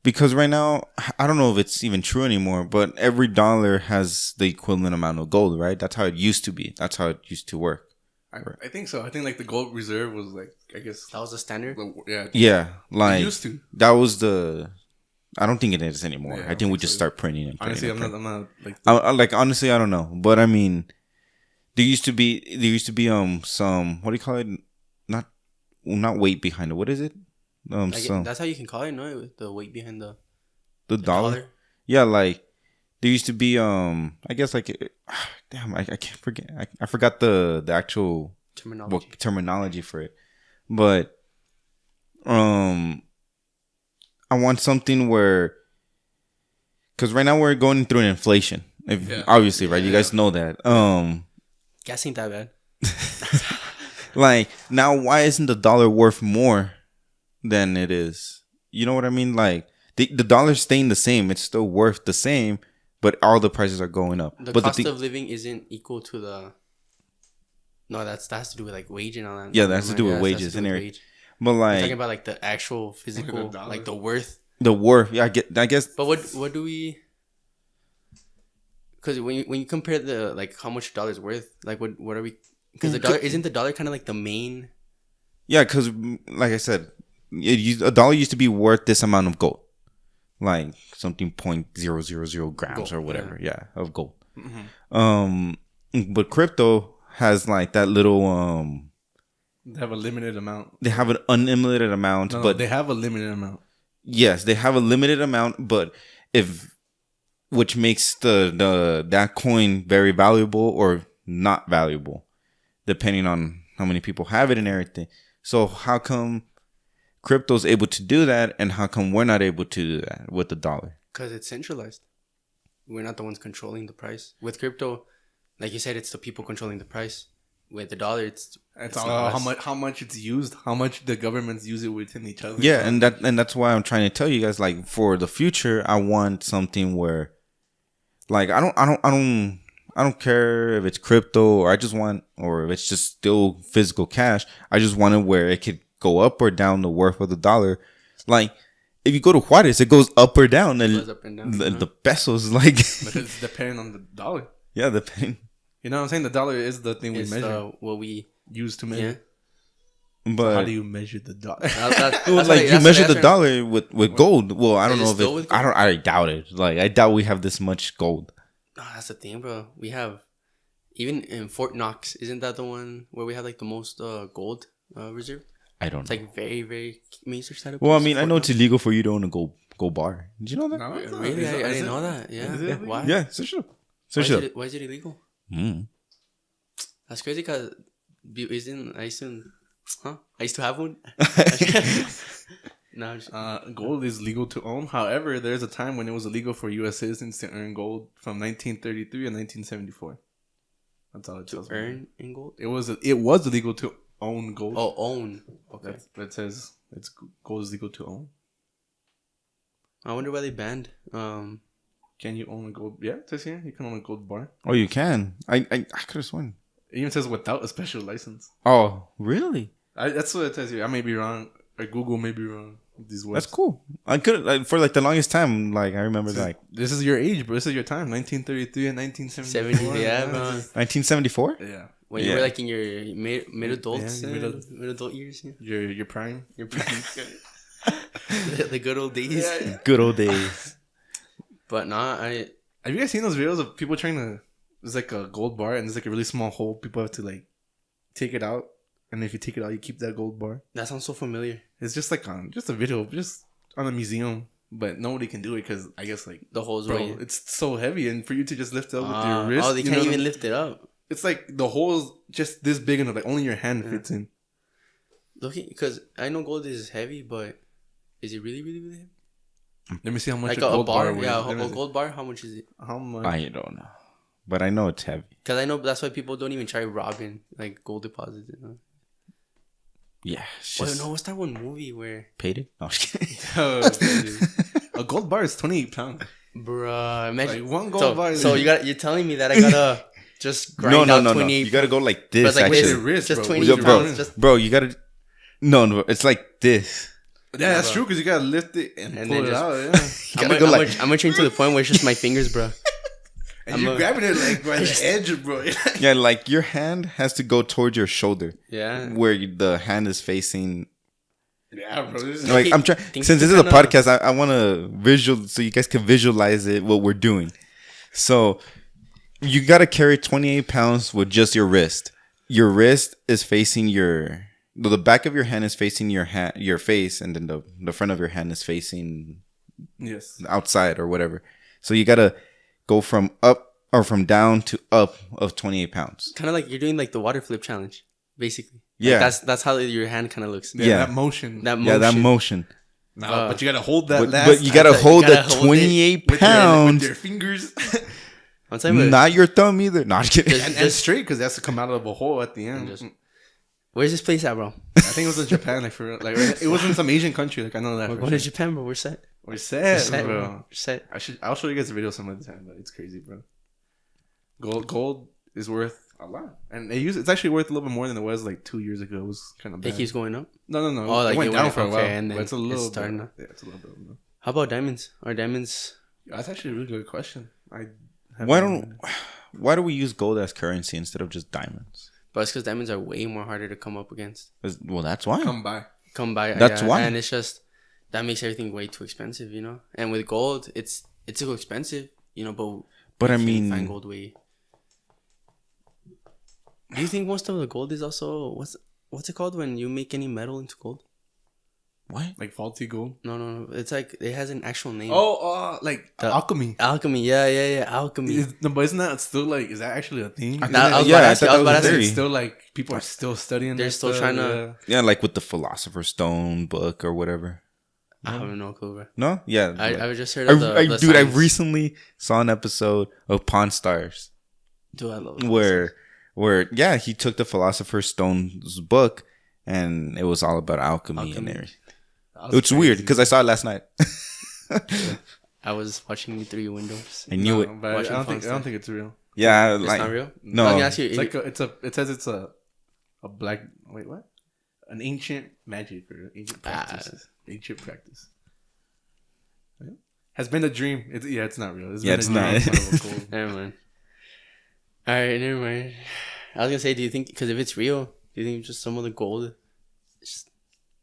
Because right now, I don't know if it's even true anymore, but every dollar has the equivalent amount of gold, right? That's how it used to be. That's how it used to work. I think so. I think like the gold reserve was like, I guess. That was the standard? Yeah. Like, it used to. That was the... I don't think it is anymore. Yeah, I think we just start printing and printing. Honestly, I'm not like... honestly, I don't know. But I mean, there used to be some... What do you call it? Not weight behind it. What is it? That's how you can call it, no? The weight behind the dollar. Yeah, like there used to be I guess like damn, I can't forget. I forgot the actual terminology for it. But I want something where, because right now we're going through an inflation. Obviously, right? You guys know that. Gas ain't that bad. Like now, why isn't the dollar worth more than it is? You know what I mean? Like the dollar's staying the same. It's still worth the same, but all the prices are going up. But cost of living isn't equal to the... No, that has to do with like wage and all that. Yeah, that has to do with wages and everything. But like... You're talking about like the actual physical, like the worth. The worth. Yeah, I guess. But what do we... Because when you compare the, like, how much $1 worth, like what are we... Because isn't the dollar kind of like the main... Yeah, because like I said, $1 used to be worth this amount of gold, like something 0.000 grams gold, or whatever, of gold. Mm-hmm. But crypto has like that little They have a limited amount. They have an unlimited amount, but they have a limited amount. Yes, they have a limited amount, but which makes that coin very valuable or not valuable, depending on how many people have it and everything. So how come crypto's able to do that, and how come we're not able to do that with the dollar? Because it's centralized. We're not the ones controlling the price. With crypto, like you said, it's the people controlling the price. With the dollar, it's all how much it's used, how much the governments use it within each other. Yeah, and that's why I'm trying to tell you guys, like, for the future, I want something where, like, I don't care if it's crypto or if it's just still physical cash. I just want it where it could go up or down the worth of the dollar. Like, if you go to Juarez, it goes up or down. And up and down. The pesos, like... But it's depending on the dollar. Yeah, depending. You know what I'm saying? The dollar is the thing we measure. What we use to measure. Yeah. But so how do you measure the dollar? You measure the dollar with gold. Well, I don't know if it... I doubt it. Like, I doubt we have this much gold. Oh, that's the thing, bro. We have... Even in Fort Knox, isn't that the one where we have like the most gold reserve? I don't know. It's like very, very major side of Well, I mean, I know it's illegal for you to own a gold bar. Did you know that? No, really? I didn't know that. Yeah. Why? Yeah, so sure. Why is it illegal? Mm. That's crazy because I used to have one. No, gold is legal to own. However, there's a time when it was illegal for U.S. citizens to earn gold from 1933 and 1974. That's all it tells me. Earn in gold? It was illegal to own gold. Oh, own. Okay. That says gold is legal to own. I wonder why they banned. Can you own a gold? Yeah, it says here you can own a gold bar. Oh, you can. I could have sworn. It even says without a special license. Oh, really? That's what it says here. I may be wrong. Or Google may be wrong. These words. That's cool. I could for like the longest time. Like I remember, this is your age, bro. This is your time. 1933 and 1974. 70, yeah, bro. 1974. Yeah. when you were like in your mid adults, mid adult years, your prime, the good old days, good old days. But have you guys seen those videos of people trying to? There's like a gold bar and there's like a really small hole. People have to like take it out, and if you take it out, you keep that gold bar. That sounds so familiar. It's just like just a video, just on a museum, but nobody can do it because I guess like the hole's it's so heavy, and for you to just lift it up with your wrist, they can't even lift it up. It's like the hole's just this big enough, like only your hand fits in. Looking, because I know gold is heavy, but is it really, really, really heavy? Let me see how much like a gold bar weighs. Yeah, a gold bar. How much is it? How much? I don't know, but I know it's heavy. Because I know that's why people don't even try robbing like gold deposits. You know? Yeah. What's that one movie where paid it? No, I'm just kidding. A gold bar is 28 pounds. Bruh, imagine like one gold bar. So you're telling me that I gotta just grind out 28. No. You gotta go like this. Like actually, wrist, just 20 pounds. Bro, you gotta. No, it's like this. Yeah, that's true because you gotta lift it and pull it out. Yeah, I'm gonna train to the point where it's just my fingers, bro. And you're grabbing it like by the edge, bro. Yeah, like your hand has to go towards your shoulder. Yeah, where the hand is facing. Yeah, bro. Like I'm trying. Since this is a podcast, I want to visual so you guys can visualize it. What we're doing. So you gotta carry 28 pounds with just your wrist. Your wrist is facing the back of your hand is facing your face, and then the front of your hand is facing outside or whatever. So you gotta go from up or from down to up of 28 pounds. Kind of like you're doing like the water flip challenge, basically. Yeah, like that's how your hand kind of looks. Yeah, that motion. Yeah, that motion. No, but you gotta hold that. But you gotta hold the 28 pounds with your fingers. Not your thumb either. Not kidding. And straight because it has to come out of a hole at the end. Where's this place at, bro? I think it was in Japan. Like for real. Like it was in some Asian country. Like I know that. We're going to Japan, bro. We're set. We're set, bro. We're set. I'll show you guys a video some other time, but it's crazy, bro. Gold is worth a lot, and it's actually worth a little bit more than it was like 2 years ago. It was kind of bad. It keeps going up. No. Oh, like it went down for a while, and then it's a little starting up. Yeah, it's a little bit. How about diamonds? Are diamonds? That's actually a really good question. Why do we use gold as currency instead of just diamonds? But it's because diamonds are way more harder to come up against. Well, that's why. Come by. That's why. And it's just that makes everything way too expensive, you know. And with gold, it's too expensive, you know. But I mean, find gold way. Do you think most of the gold is also what's it called when you make any metal into gold? What? Like faulty gold? No. It's like it has an actual name. Like alchemy. Alchemy, yeah, alchemy. But isn't that still like? Is that actually a thing? I thought that was it's still like people are still studying. They're still trying to. Yeah, like with the Philosopher's Stone book or whatever. I have no clue, bro. No, yeah. I just heard of the dude, I recently saw an episode of Pawn Stars. Dude, I love it. Where he took the Philosopher's Stone's book and it was all about alchemy. And everything. It's weird because I saw it last night. I was watching you through your windows. I knew it. But I don't think it's real. Yeah, it's not real. No, let me ask you. It says it's a black. Wait, what? An ancient magic or ancient practice. Ancient practice. Yeah. Has been a dream. It's not real. It's not. Never mind. All right, never mind. I was gonna say, do you think because if it's real, do you think just some of the gold,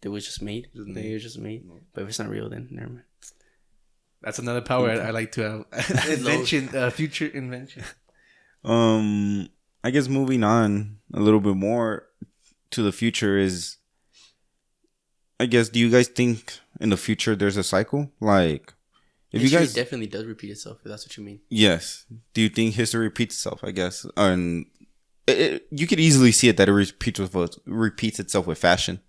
it was just made? They were just made. No. But if it's not real, then never mind. That's another power I like to have. Invention, future invention. I guess moving on a little bit more to the future is, I guess, do you guys think in the future there's a cycle? Like, if history you guys definitely does repeat itself, if that's what you mean. Yes. Do you think history repeats itself? I guess, and you could easily see it that it repeats itself with fashion.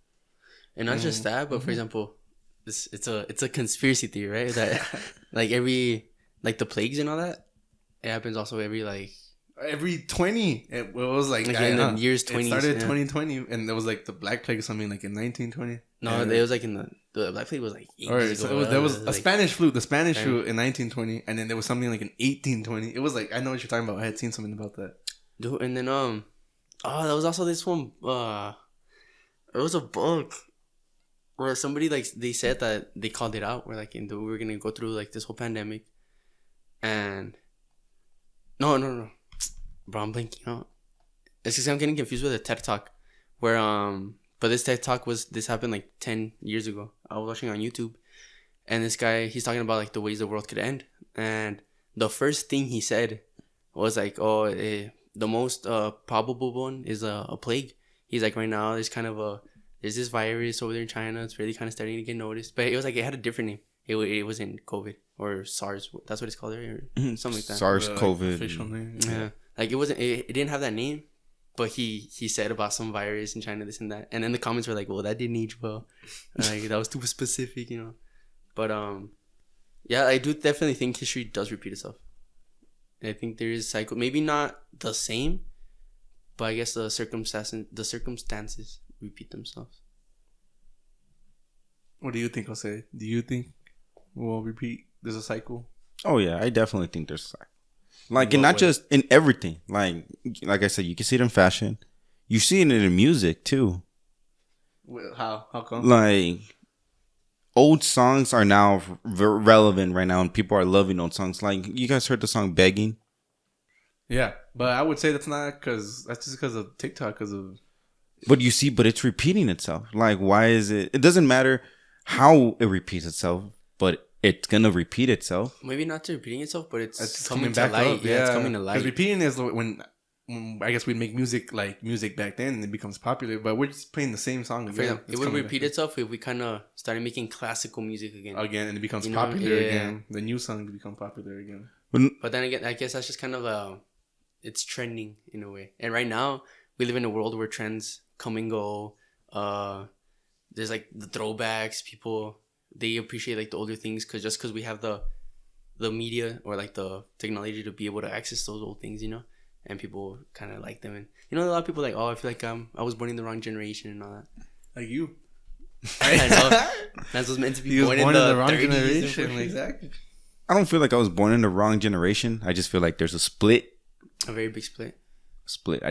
And not just that, but for example, it's a conspiracy theory, right? That like the plagues and all that, it happens also every 20. It was like in the years 20. It started 2020, and there was like the Black Plague or something like in 1920. No, it was like in the Black Plague was like 8 years ago. So there was a Spanish flu, the Spanish flu in 1920, and then there was something like in 1820. It was like, I know what you're talking about. I had seen something about that. Dude, and then there was also this one. It was a book where somebody they said that they called it out. Where we were gonna go through like this whole pandemic, and no, bro, I'm blanking out. it's because I'm getting confused with a TED Talk, where but this TED Talk this happened like 10 years ago. I was watching on YouTube, and this guy, he's talking about like the ways the world could end, and the first thing he said was like, the most probable one is a plague. He's like, right now there's this virus over there in China. It's really kind of starting to get noticed, but it was like it had a different name. It wasn't COVID or SARS. That's what it's called, right? Or something like that. SARS-CoV. Official name. Yeah, like it wasn't. It didn't have that name, but he said about some virus in China, this and that, and then the comments were like, "Well, that didn't age well. Like that was too specific, you know." But yeah, I do definitely think history does repeat itself. I think there is cycle, maybe not the same, but I guess the circumstances repeat themselves. What do you think, Jose? Do you think we'll repeat? There's a cycle. Oh yeah, I definitely think there's a cycle. Like, and not just in everything. Like I said, you can see it in fashion. You see it in music too. How come? Like, old songs are now relevant right now, and people are loving old songs. Like, you guys heard the song "Begging"? Yeah, but I would say that's just because of TikTok, But you see, it's repeating itself. Like, why is it? It doesn't matter how it repeats itself, but it's gonna repeat itself. Maybe not to repeating itself, but it's coming to back light. up. Yeah, it's coming to light. Because repeating is when I guess we'd make music back then, and it becomes popular. But we're just playing the same song again. For example, it would repeat itself if we kind of started making classical music again. And it becomes popular again. The new song become popular again. But then again, I guess that's just kind of it's trending in a way. And right now, we live in a world where trends come and go. There's like the throwbacks. People, they appreciate like the older things because we have the media or like the technology to be able to access those old things, you know. And people kind of like them, and you know, a lot of people like, I feel like I was born in the wrong generation and all that. Like you, I know. That's what's meant to be born in the wrong generation. Exactly. I don't feel like I was born in the wrong generation. I just feel like there's a split. A very big split.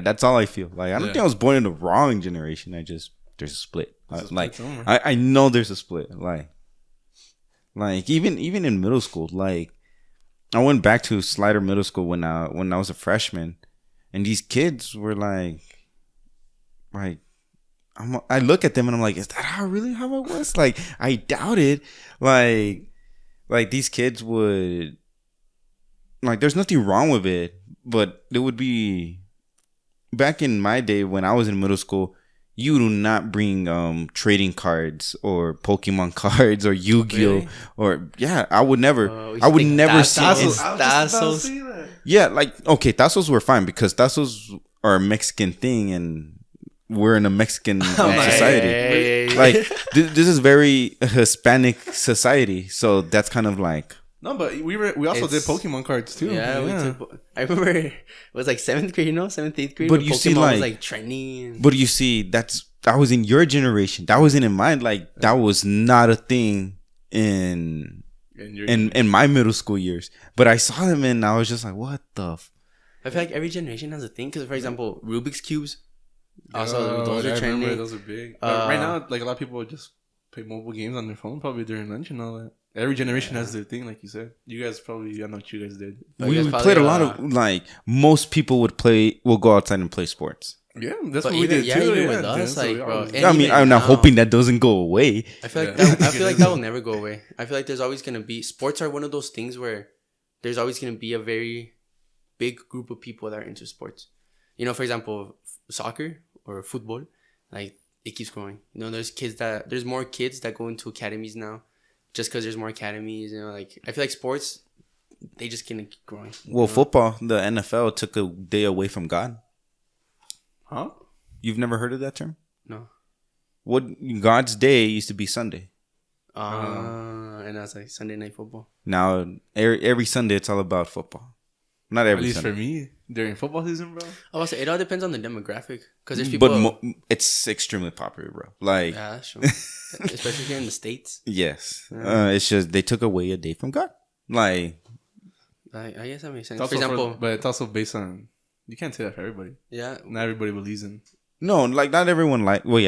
That's all I feel. Like, I don't think I was born in the wrong generation. There's a split. I know there's a split. Like even in middle school, like, I went back to Slider Middle School when I was a freshman, and these kids were like, I look at them and I'm like, is that how it was? Like, I doubt it. Like these kids would, like, there's nothing wrong with it, but it would be, back in my day when I was in middle school, you do not bring trading cards or Pokemon cards or Yu-Gi-Oh! Really? Or I would never see Tazos. Yeah, like, okay, Tazos were fine because Tazos are a Mexican thing and we're in a Mexican society. Hey. Like, this is very Hispanic society, so that's kind of like. No, but we also did Pokemon cards too. Yeah. I remember it was like 7th grade, 7th, 8th grade. But you see, like, was like trending. But you see, that was in your generation. That wasn't in mine. Like, that was not a thing in my middle school years. But I saw them and I was just like, what the? I feel like every generation has a thing. Because, for example, Rubik's Cubes. Also, those are trending. Those are big. Right now, like, a lot of people just play mobile games on their phone probably during lunch and all that. Every generation has their thing, like you said. You guys probably, I know what you guys did. We played a lot of, like, most people will go outside and play sports. Yeah, that's what we did too. Even with us, like, bro. I mean, I'm not hoping that doesn't go away. I feel like that will never go away. I feel like there's always gonna be, sports are one of those things where there's always gonna be a very big group of people that are into sports. You know, for example, soccer or football, like, it keeps growing. You know, there's more kids that go into academies now. Just because there's more academies, you know, like, I feel like sports, they just gonna keep growing. Well, football, the NFL took a day away from God. Huh? You've never heard of that term? No. What, God's day used to be Sunday. And that's like Sunday Night Football. Now, every Sunday, it's all about football. Not every At least Sunday. for me, during football season, bro. I was say it all depends on the demographic. Because there's people. But it's extremely popular, bro. Like, yeah, that's true. Especially here in the States. Yes. It's just they took away a day from God. Like, I guess that makes sense. For example, but it's also based on, you can't say that for everybody. Yeah. Not everybody believes in. no, like, not everyone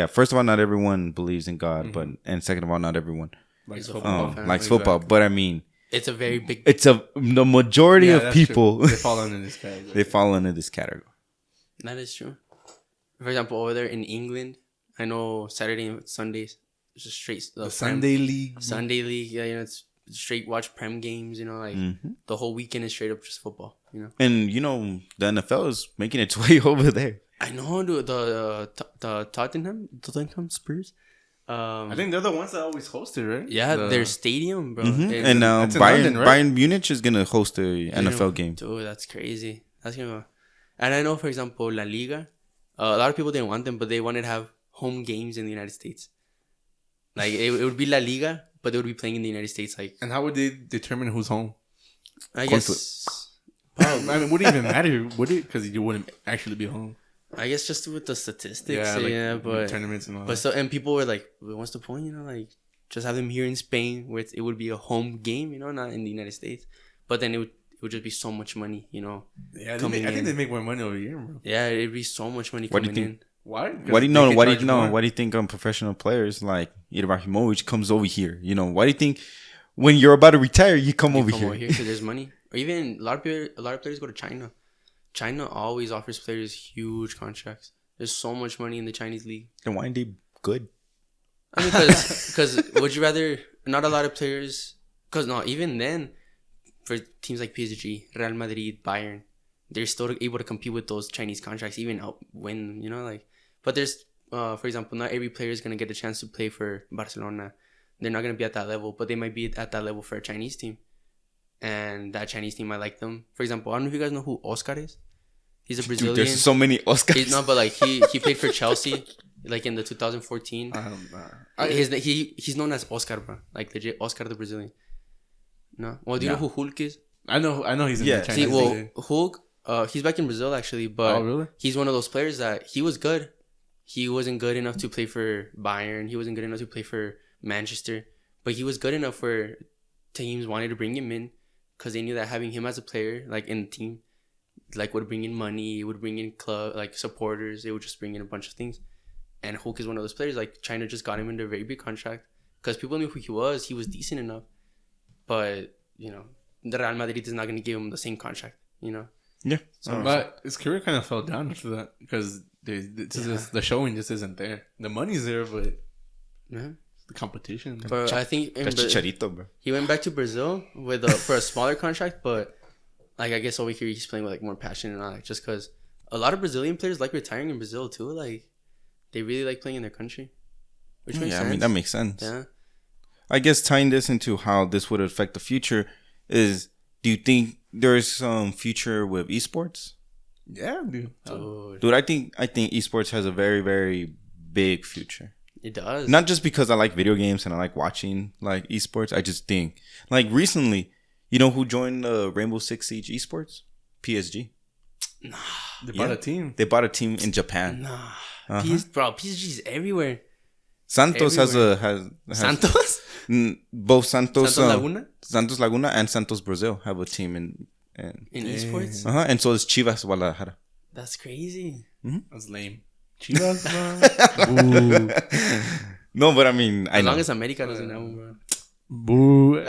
first of all, not everyone believes in God, and second of all, not everyone Likes football. likes football. But I mean, it's a very big. The majority of people they fall under this category. they fall into this category. That is true. for example, over there in England, I know Saturday and Sundays, it's just straight the Sunday League. Sunday League, yeah, it's straight watch Prem games. Like the whole weekend is straight up just football. And the NFL is making its way over there. I know, dude. The Tottenham Spurs. I think they're the ones that always host it, right? Yeah, their stadium, bro. And Bayern, right? Bayern Munich is gonna host a NFL game. Dude, that's crazy. That's gonna. And I know, for example, La Liga. A lot of people didn't want them, but they wanted to have home games in the United States. Like it would be La Liga, but they would be playing in the United States. Like, and how would they determine who's home? I guess. I mean, would it even matter? Would it? Because you wouldn't actually be home. I guess just with the statistics, but tournaments and all. But so, and people were like, "What's the point?" Like, just have them here in Spain, where it would be a home game, not in the United States. But then it would just be so much money, Yeah, I think they make more money over here, bro. Yeah, it'd be so much money coming in. Why? Why do you think professional players like Ibrahimovic comes over here? Why do you think when you're about to retire, you come over here because there's money? Or even a lot of players go to China. China always offers players huge contracts. There's so much money in the Chinese league. And why aren't they good? I mean, because would you rather? Not a lot of players. Because no, even then, for teams like PSG, Real Madrid, Bayern, they're still able to compete with those Chinese contracts, even win. But there's, for example, not every player is gonna get a chance to play for Barcelona. They're not gonna be at that level, but they might be at that level for a Chinese team. And that Chinese team might like them. For example, I don't know if you guys know who Oscar is. He's a Brazilian. Dude, there's so many Oscars. No, but he played for Chelsea, like in the 2014. He's known as Oscar, bro. Like legit Oscar the Brazilian. No, well, do you know who Hulk is? I know he's in the Chinese league. Hulk, he's back in Brazil actually, but really? He's one of those players that he was good. He wasn't good enough to play for Bayern. He wasn't good enough to play for Manchester, but he was good enough for teams wanted to bring him in. Because they knew that having him as a player, like in the team, like would bring in money, it would bring in club, like supporters, it would just bring in a bunch of things. And Hulk is one of those players. Like China just got him into a very big contract because people knew who he was. He was decent enough, but the Real Madrid is not going to give him the same contract. Yeah. But his career kind of fell down after that because the showing just isn't there. The money's there, but the competition. But I think that's Chicharito, bro. He went back to Brazil for a smaller contract, but like I guess over here he's playing with like more passion and all that. Just because a lot of Brazilian players like retiring in Brazil too. Like they really like playing in their country, which makes sense. I mean that makes sense. Yeah. I guess tying this into how this would affect the future is: do you think there is some future with esports? Yeah, dude. Dude, I think esports has a very, very big future. It does. Not just because I like video games and I like watching like esports. I just think like recently, who joined Rainbow Six Siege esports? PSG. Nah. They bought a team. They bought a team in Japan. Nah. PSG's everywhere. Santos everywhere. has Santos? Both Santos Laguna? Santos Laguna and Santos Brazil have a team in esports. And so is Chivas Guadalajara. That's crazy. That's lame. Chivas, No, but I mean, as long as America doesn't have one, bro. Boo.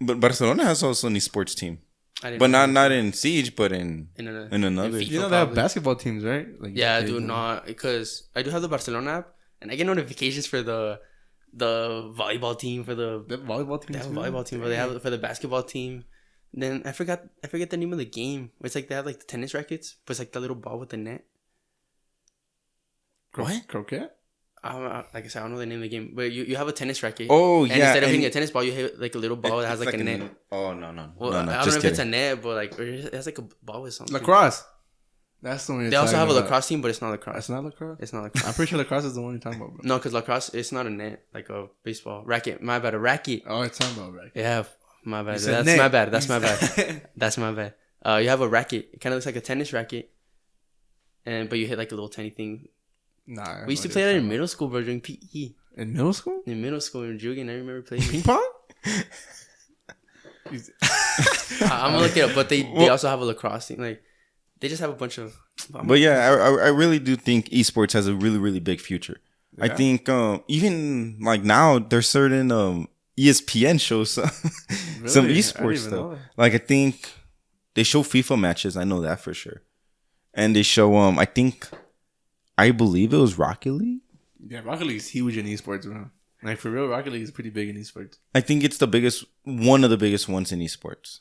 But Barcelona has also an esports team, but not in Siege, but in another. They have basketball teams, right? Like yeah, I do not because I do have the Barcelona app, and I get notifications for the volleyball team for the volleyball team. They have a volleyball team, but they have it for the basketball team. Then I forget the name of the game. It's like they have like the tennis rackets, but it's like the little ball with the net. What? Croquet? Like I said, I don't know the name of the game, but you have a tennis racket. Oh, and instead of hitting a tennis ball, you hit like a little ball that has like a net. Oh no! Well, I don't know if it's a net, but like it has like a ball with something. Lacrosse. That's the one. They also have a lacrosse team, but it's not lacrosse. It's not lacrosse. It's not lacrosse. I'm pretty sure lacrosse is the one you're talking about, bro. No, because lacrosse it's not a net, like a baseball racket. My bad, a racket. Oh, it's talking about racket. Yeah, my bad. That's my bad. That's my bad. You have a racket. It kind of looks like a tennis racket, but you hit like a little tiny thing. Nah, we used to play that in middle school, bro, during PE. In middle school? In middle school, in jugging, I remember playing ping pong. I'm gonna look it up, but they also have a lacrosse team. Like they just have a bunch of. But yeah, I really do think esports has a really, really big future. Yeah. I think even like now there's certain ESPN shows really? Some esports stuff. Like I think they show FIFA matches. I know that for sure, and they show I believe it was Rocket League. Yeah, Rocket League is huge in esports, bro. Like for real, Rocket League is pretty big in esports. I think it's one of the biggest ones in esports.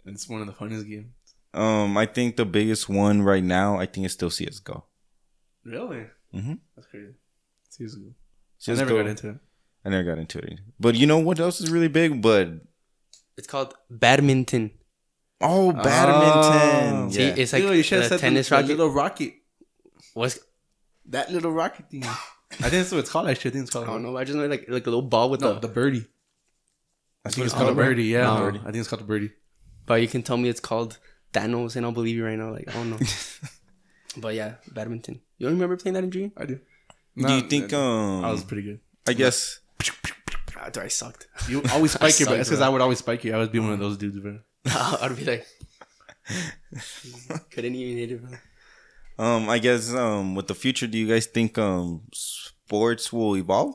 It's one of the funnest games. I think the biggest one right now, I think it's still CS:GO. Really? Mm-hmm. That's crazy. CS:GO. CS:GO. I never got into it. I never got into it. But you know what else is really big? But it's called badminton. Oh, badminton. See, yeah. it's like you should have said tennis the racket. little rocket. What's that little rocket thing? I think that's what it's called. Actually, I think it's called. I don't know. I just know like a little ball with the birdie. I think it's called a birdie. Yeah, I think it's called a birdie. But you can tell me it's called Thanos, and I'll believe you right now. Like I don't know. But yeah, badminton. You don't remember playing that in Dream? I do. Do you think I was pretty good? I guess. I sucked. You always spike you, but it's because I would always spike you. I would be one of those dudes, bro. I'd be like, couldn't even hit it, bro. I guess with the future, do you guys think sports will evolve?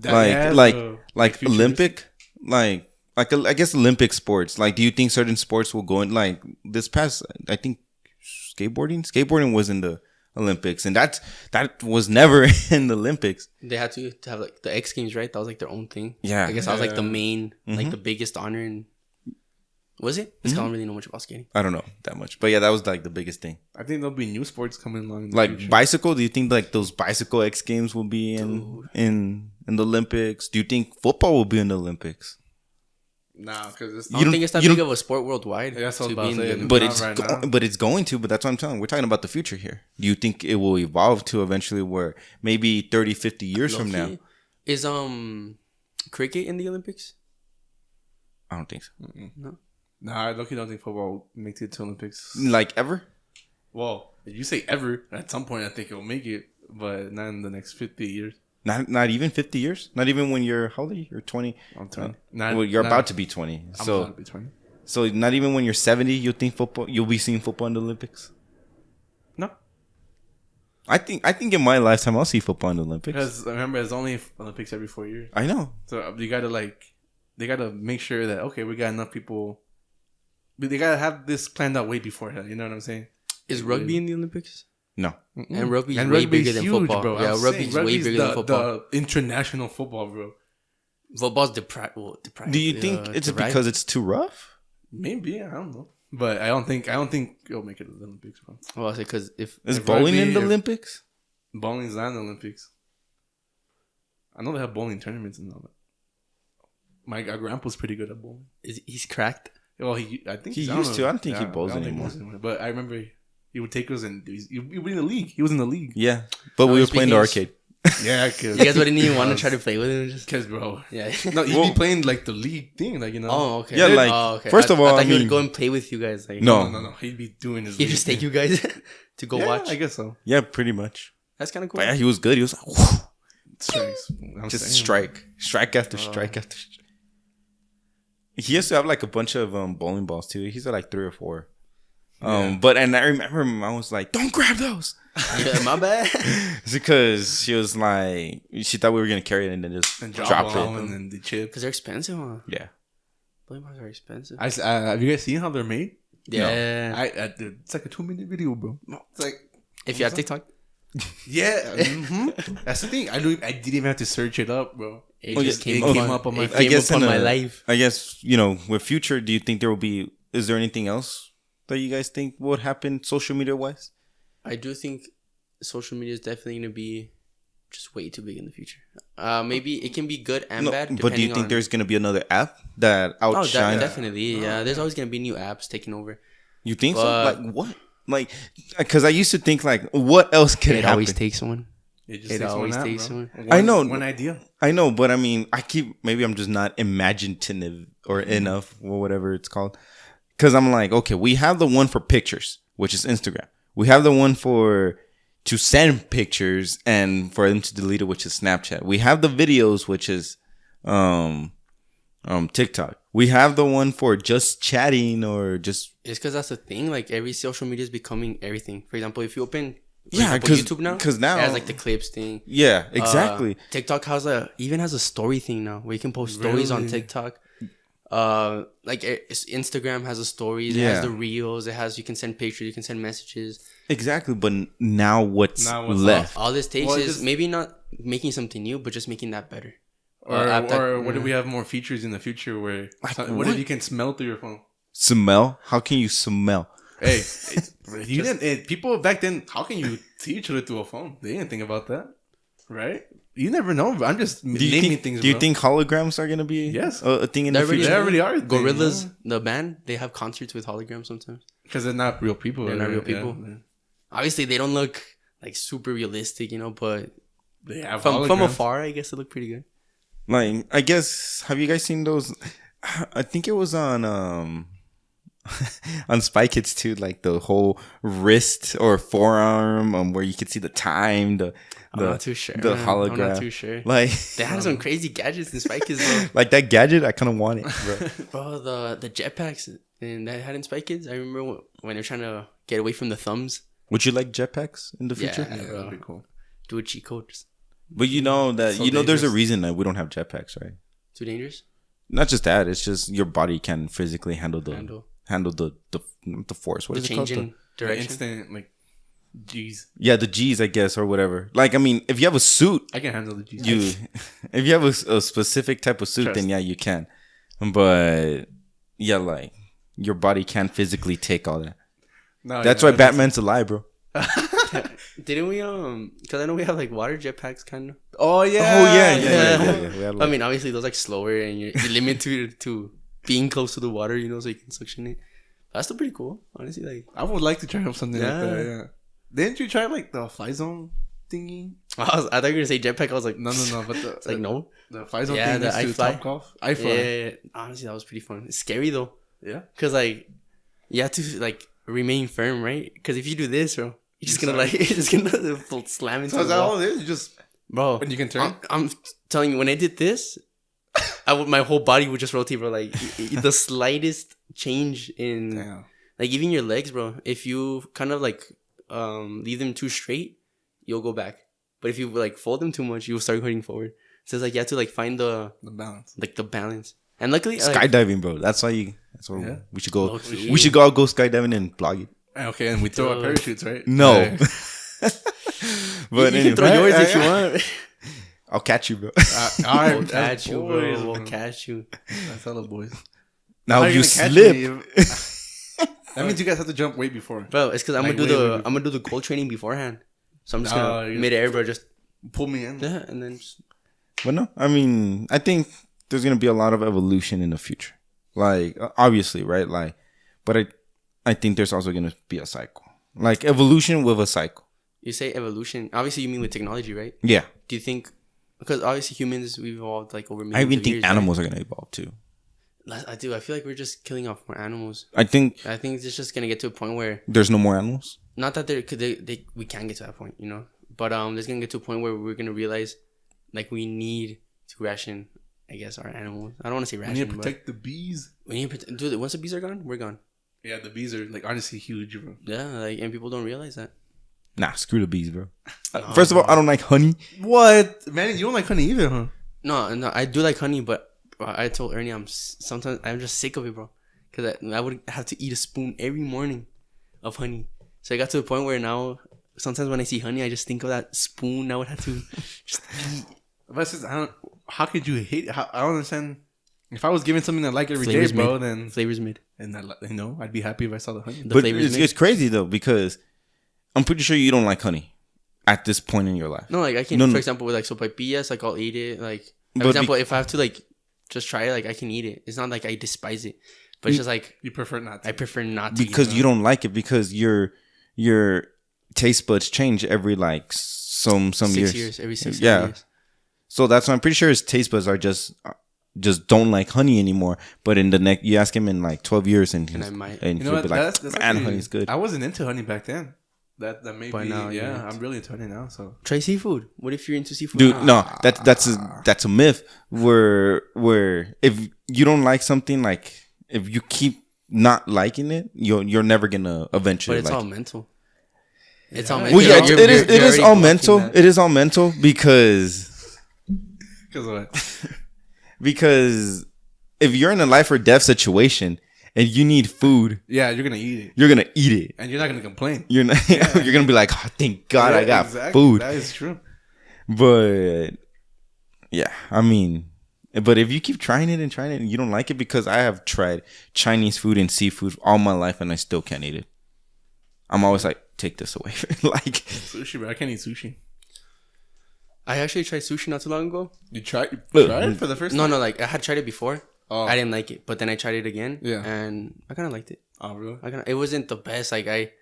Like Olympic, like I guess Olympic sports. Like, do you think certain sports will go in? Like this past, I think skateboarding was in the Olympics, and that was never in the Olympics. They had to have like the X Games, right? That was like their own thing. Yeah, I guess that was like the main, like the biggest honor. And was it? I don't really know much about skating. I don't know that much, but yeah, that was like the biggest thing. I think there'll be new sports coming along. In the like future. bicycle. Do you think like those bicycle X Games will be in the Olympics? Do you think football will be in the Olympics? Nah, because I don't think it's that big of a sport worldwide. Yeah, that's what I was about to say. But it's going to. But that's what I'm telling you. We're talking about the future here. Do you think it will evolve to eventually where maybe 30, 50 years from now? Is cricket in the Olympics? I don't think so. No. Nah, I don't think football makes it to Olympics. Like ever? Well, if you say ever, at some point I think it will make it, but not in the next 50 years. Not even 50 years? Not even when you're, how old are you? You're 20? I'm 20. You're about to be 20. I'm about to be 20. So not even when you're 70, you think you'll be seeing football in the Olympics? No. I think in my lifetime I'll see football in the Olympics. Because remember, it's only Olympics every 4 years. I know. So you gotta they gotta make sure that okay, we got enough people. But they gotta have this planned out way before that. You know what I'm saying? Is rugby in the Olympics? No. And rugby is way bigger than football, bro. Yeah, rugby is way bigger than football. The international football, bro. Football's deprived. Do you think it's because it's too rough? Maybe, I don't know. But I don't think it'll make it to the Olympics, bro. Well, I say because if bowling in the Olympics? Bowling's not in the Olympics. I know they have bowling tournaments and all that. My grandpa's pretty good at bowling. He's cracked? Well, I think he used to. I don't think he bowls anymore. But I remember he would take us and he was in the league. He was in the league. Yeah, but we were playing the arcade. Yeah, cause you guys wouldn't even want to try to play with him, just because, bro. Yeah, no, he'd be playing like the league thing, like you know. Oh, okay. Yeah, like first of all, I thought he would go and play with you guys. Like, no. He'd be doing his. He'd just take you guys to go watch. I guess so. Yeah, pretty much. That's kind of cool. But yeah, he was good. He was like, whoo. Strikes. Just strike after strike after. He used to have like a bunch of bowling balls too. He's at like 3 or 4. But I remember I was like, "Don't grab those." Yeah, my bad. It's because she was like, she thought we were gonna carry it and then just drop it and then the chip because they're expensive, huh? Yeah, bowling balls are expensive. Have you guys seen how they're made? Yeah, no. It's like a 2-minute video, bro. It's like if you have TikTok. Yeah, that's the thing. I didn't even have to search it up, bro. It just came up on my. I guess on my life. I guess with future, do you think there will be? Is there anything else that you guys think would happen social media wise? I do think social media is definitely going to be just way too big in the future. Maybe it can be good and bad. But do you think there's going to be another app that outshines? Oh, definitely. Yeah, there's always going to be new apps taking over. You think so? Like what? Like, because I used to think like, what else could happen? It always takes one. It always takes one. I know. One idea. I know, but I mean, maybe I'm just not imaginative or enough or whatever it's called. Because I'm like, okay, we have the one for pictures, which is Instagram. We have the one to send pictures and for them to delete it, which is Snapchat. We have the videos, which is TikTok. We have the one for just chatting or just. It's because that's the thing. Like every social media is becoming everything. For example, if you open YouTube now, it has like the clips thing. Yeah, exactly. TikTok even has a story thing now where you can post stories on TikTok. like Instagram has the stories, it has the reels, you can send pictures, you can send messages. Exactly, but now what's left? All this takes is maybe not making something new, but just making that better. Or what if we have more features in the future where what if you can smell through your phone? Smell? How can you smell? Hey, you didn't. People back then, how can you see each other through a phone? They didn't think about that, right? You never know. I'm just naming things. Do you think holograms are gonna be a thing in the future? They already are. Gorillaz, the band, they have concerts with holograms sometimes. Because they're not real people. They're not real people. Yeah. Obviously, they don't look like super realistic, but they have from afar, I guess it looked pretty good. Like, I guess, have you guys seen those? I think it was on on Spy Kids too, like the whole wrist or forearm where you could see the time. I'm not too sure. The hologram. I'm not too sure. Like they had some crazy gadgets in Spy Kids, bro. Like that gadget, I kind of want it, bro. Bro, the jetpacks and that had in Spy Kids. I remember when they're trying to get away from the thumbs. Would you like jetpacks in the future? Yeah, that'd be cool. Do a cheat code. But there's a reason that we don't have jetpacks, right? Too dangerous. Not just that. It's just your body can physically handle the force. What is it called? Direction. The instant G's. Yeah, the G's, I guess, or whatever. Like, I mean, if you have a suit, I can handle the G's. If you have a specific type of suit, then yeah, you can. But yeah, like your body can't physically take all that. No, that's why Batman's alive, bro. Didn't we because I know we have like water jetpacks kind of. Oh yeah. Yeah. I mean, obviously those like slower and you're limited to being close to the water, so you can suction it. That's still pretty cool, honestly. Like, I would like to try something like that. Yeah. Didn't you try like the fly zone thingy? I thought you were gonna say jetpack. I was like, no. But it's like no. The fly zone thing. The I fly. Yeah. Honestly, that was pretty fun. It's scary though. Yeah. Cause like you have to like remain firm, right? Because if you do this, bro, you're just gonna slam into. So is that all it is? You just bro. And you can turn. I'm telling you, when I did this, my whole body would just rotate, bro. Like the slightest change in, like even your legs, bro. If you kind of like leave them too straight, you'll go back. But if you like fold them too much, you'll start going forward. So it's like you have to like find the balance, like the balance. And luckily, skydiving, bro. That's why we should go. We should go skydiving and vlog it. Okay, and we throw our parachutes, right? No. But you can throw yours if you want. I'll catch you, bro. We'll catch you, bro. We'll catch you. That's all the boys. Now you slip. That means you guys have to jump way before. Bro, it's because I'm gonna do the goal training beforehand. So I'm just gonna mid-air, bro. Just pull me in. Yeah, and then. But no, I mean, I think there's gonna be a lot of evolution in the future. Like, obviously, right? Like, but I think there's also gonna be a cycle, like evolution with a cycle. You say evolution, obviously you mean with technology, right? Yeah. Do you think, because obviously humans, we've evolved like over millions I even think years, animals are gonna evolve too. I do. I feel like we're just killing off more animals. I think it's just gonna get to a point where there's no more animals. Not that we can get to that point, but there's gonna get to a point where we're gonna realize, like, we need to ration, I guess, our animals. I don't want to say ration. We need to protect the bees. We need to protect. Dude, once the bees are gone, we're gone. Yeah, the bees are like honestly huge, bro. Yeah, like, and people don't realize that. Nah, screw the bees, bro. First of all, I don't like honey. What, man? You don't like honey either, huh? No, I do like honey, but I told Ernie sometimes I'm just sick of it, bro. Because I would have to eat a spoon every morning of honey. So I got to the point where now sometimes when I see honey, I just think of that spoon I would have to just eat. But how could you hate? I don't understand. If I was given something I like every Flavors day, bro, mid. then flavors mid. And I'd be happy if I saw the honey. But it's crazy though, because I'm pretty sure you don't like honey at this point in your life. No, like I can, for example, with like sopapillas, like I'll eat it. Like, for example, if I have to like just try it, like I can eat it. It's not like I despise it, but it's just like you prefer not to. I prefer not to because you don't like it, because your taste buds change every like some 6 years. Every 6 years. So that's why I'm pretty sure his taste buds are just don't like honey anymore. But in the next, you ask him in like 12 years, and I might. And he'll be like, man, honey's good. I wasn't into honey back then. That may but be. Now, yeah, I'm really into honey now. So try seafood. What if you're into seafood? Dude, no, that's a myth. Where if you don't like something, like if you keep not liking it, you're never gonna eventually. But it's like all mental. It's all mental. Well, yeah, it is all mental. It is all mental because. Because what? Because if you're in a life or death situation and you need food, you're gonna eat it. You're gonna eat it, and you're not gonna complain. You're not. You're gonna be like, oh, thank God I got food. That is true. But yeah, I mean, but if you keep trying it and you don't like it, because I have tried Chinese food and seafood all my life and I still can't eat it. I'm always like, take this away. Like sushi, bro. I can't eat sushi. I actually tried sushi not too long ago. You tried it for the first time? No, like I had tried it before. Oh. I didn't like it, but then I tried it again. Yeah, and I kind of liked it. Oh, really? It wasn't the best. Like I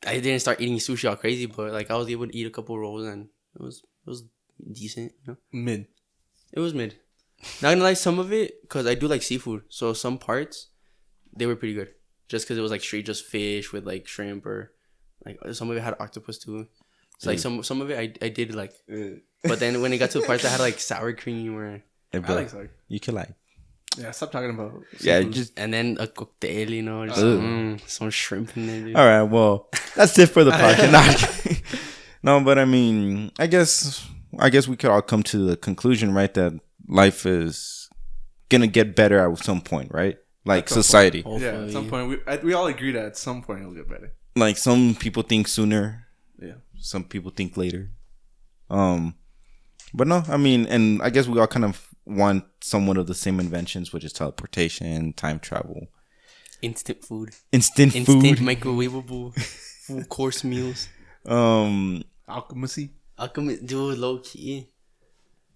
didn't start eating sushi all crazy, but like I was able to eat a couple rolls and it was decent. You know? Mid. It was mid. Not gonna lie, some of it, because I do like seafood, so some parts they were pretty good. Just because it was like straight just fish with like shrimp, or like some of it had octopus too. So like some of it I did like. But then when it got to the parts that had like sour cream or I like sour. You can like. Yeah, stop talking about seafood. Yeah, just and then a cocktail, you know, just, some shrimp in there. Dude. All right, well, that's it for the podcast. No, but I mean, I guess we could all come to the conclusion, right, that life is gonna get better at some point, right? Like society. Yeah, at some point we all agree that at some point it'll get better. Like some people think sooner. Yeah. Some people think later. But no, I mean, and I guess we all kind of want somewhat of the same inventions, which is teleportation, time travel, instant food, instant microwavable full course meals, alchemy, dude, low key.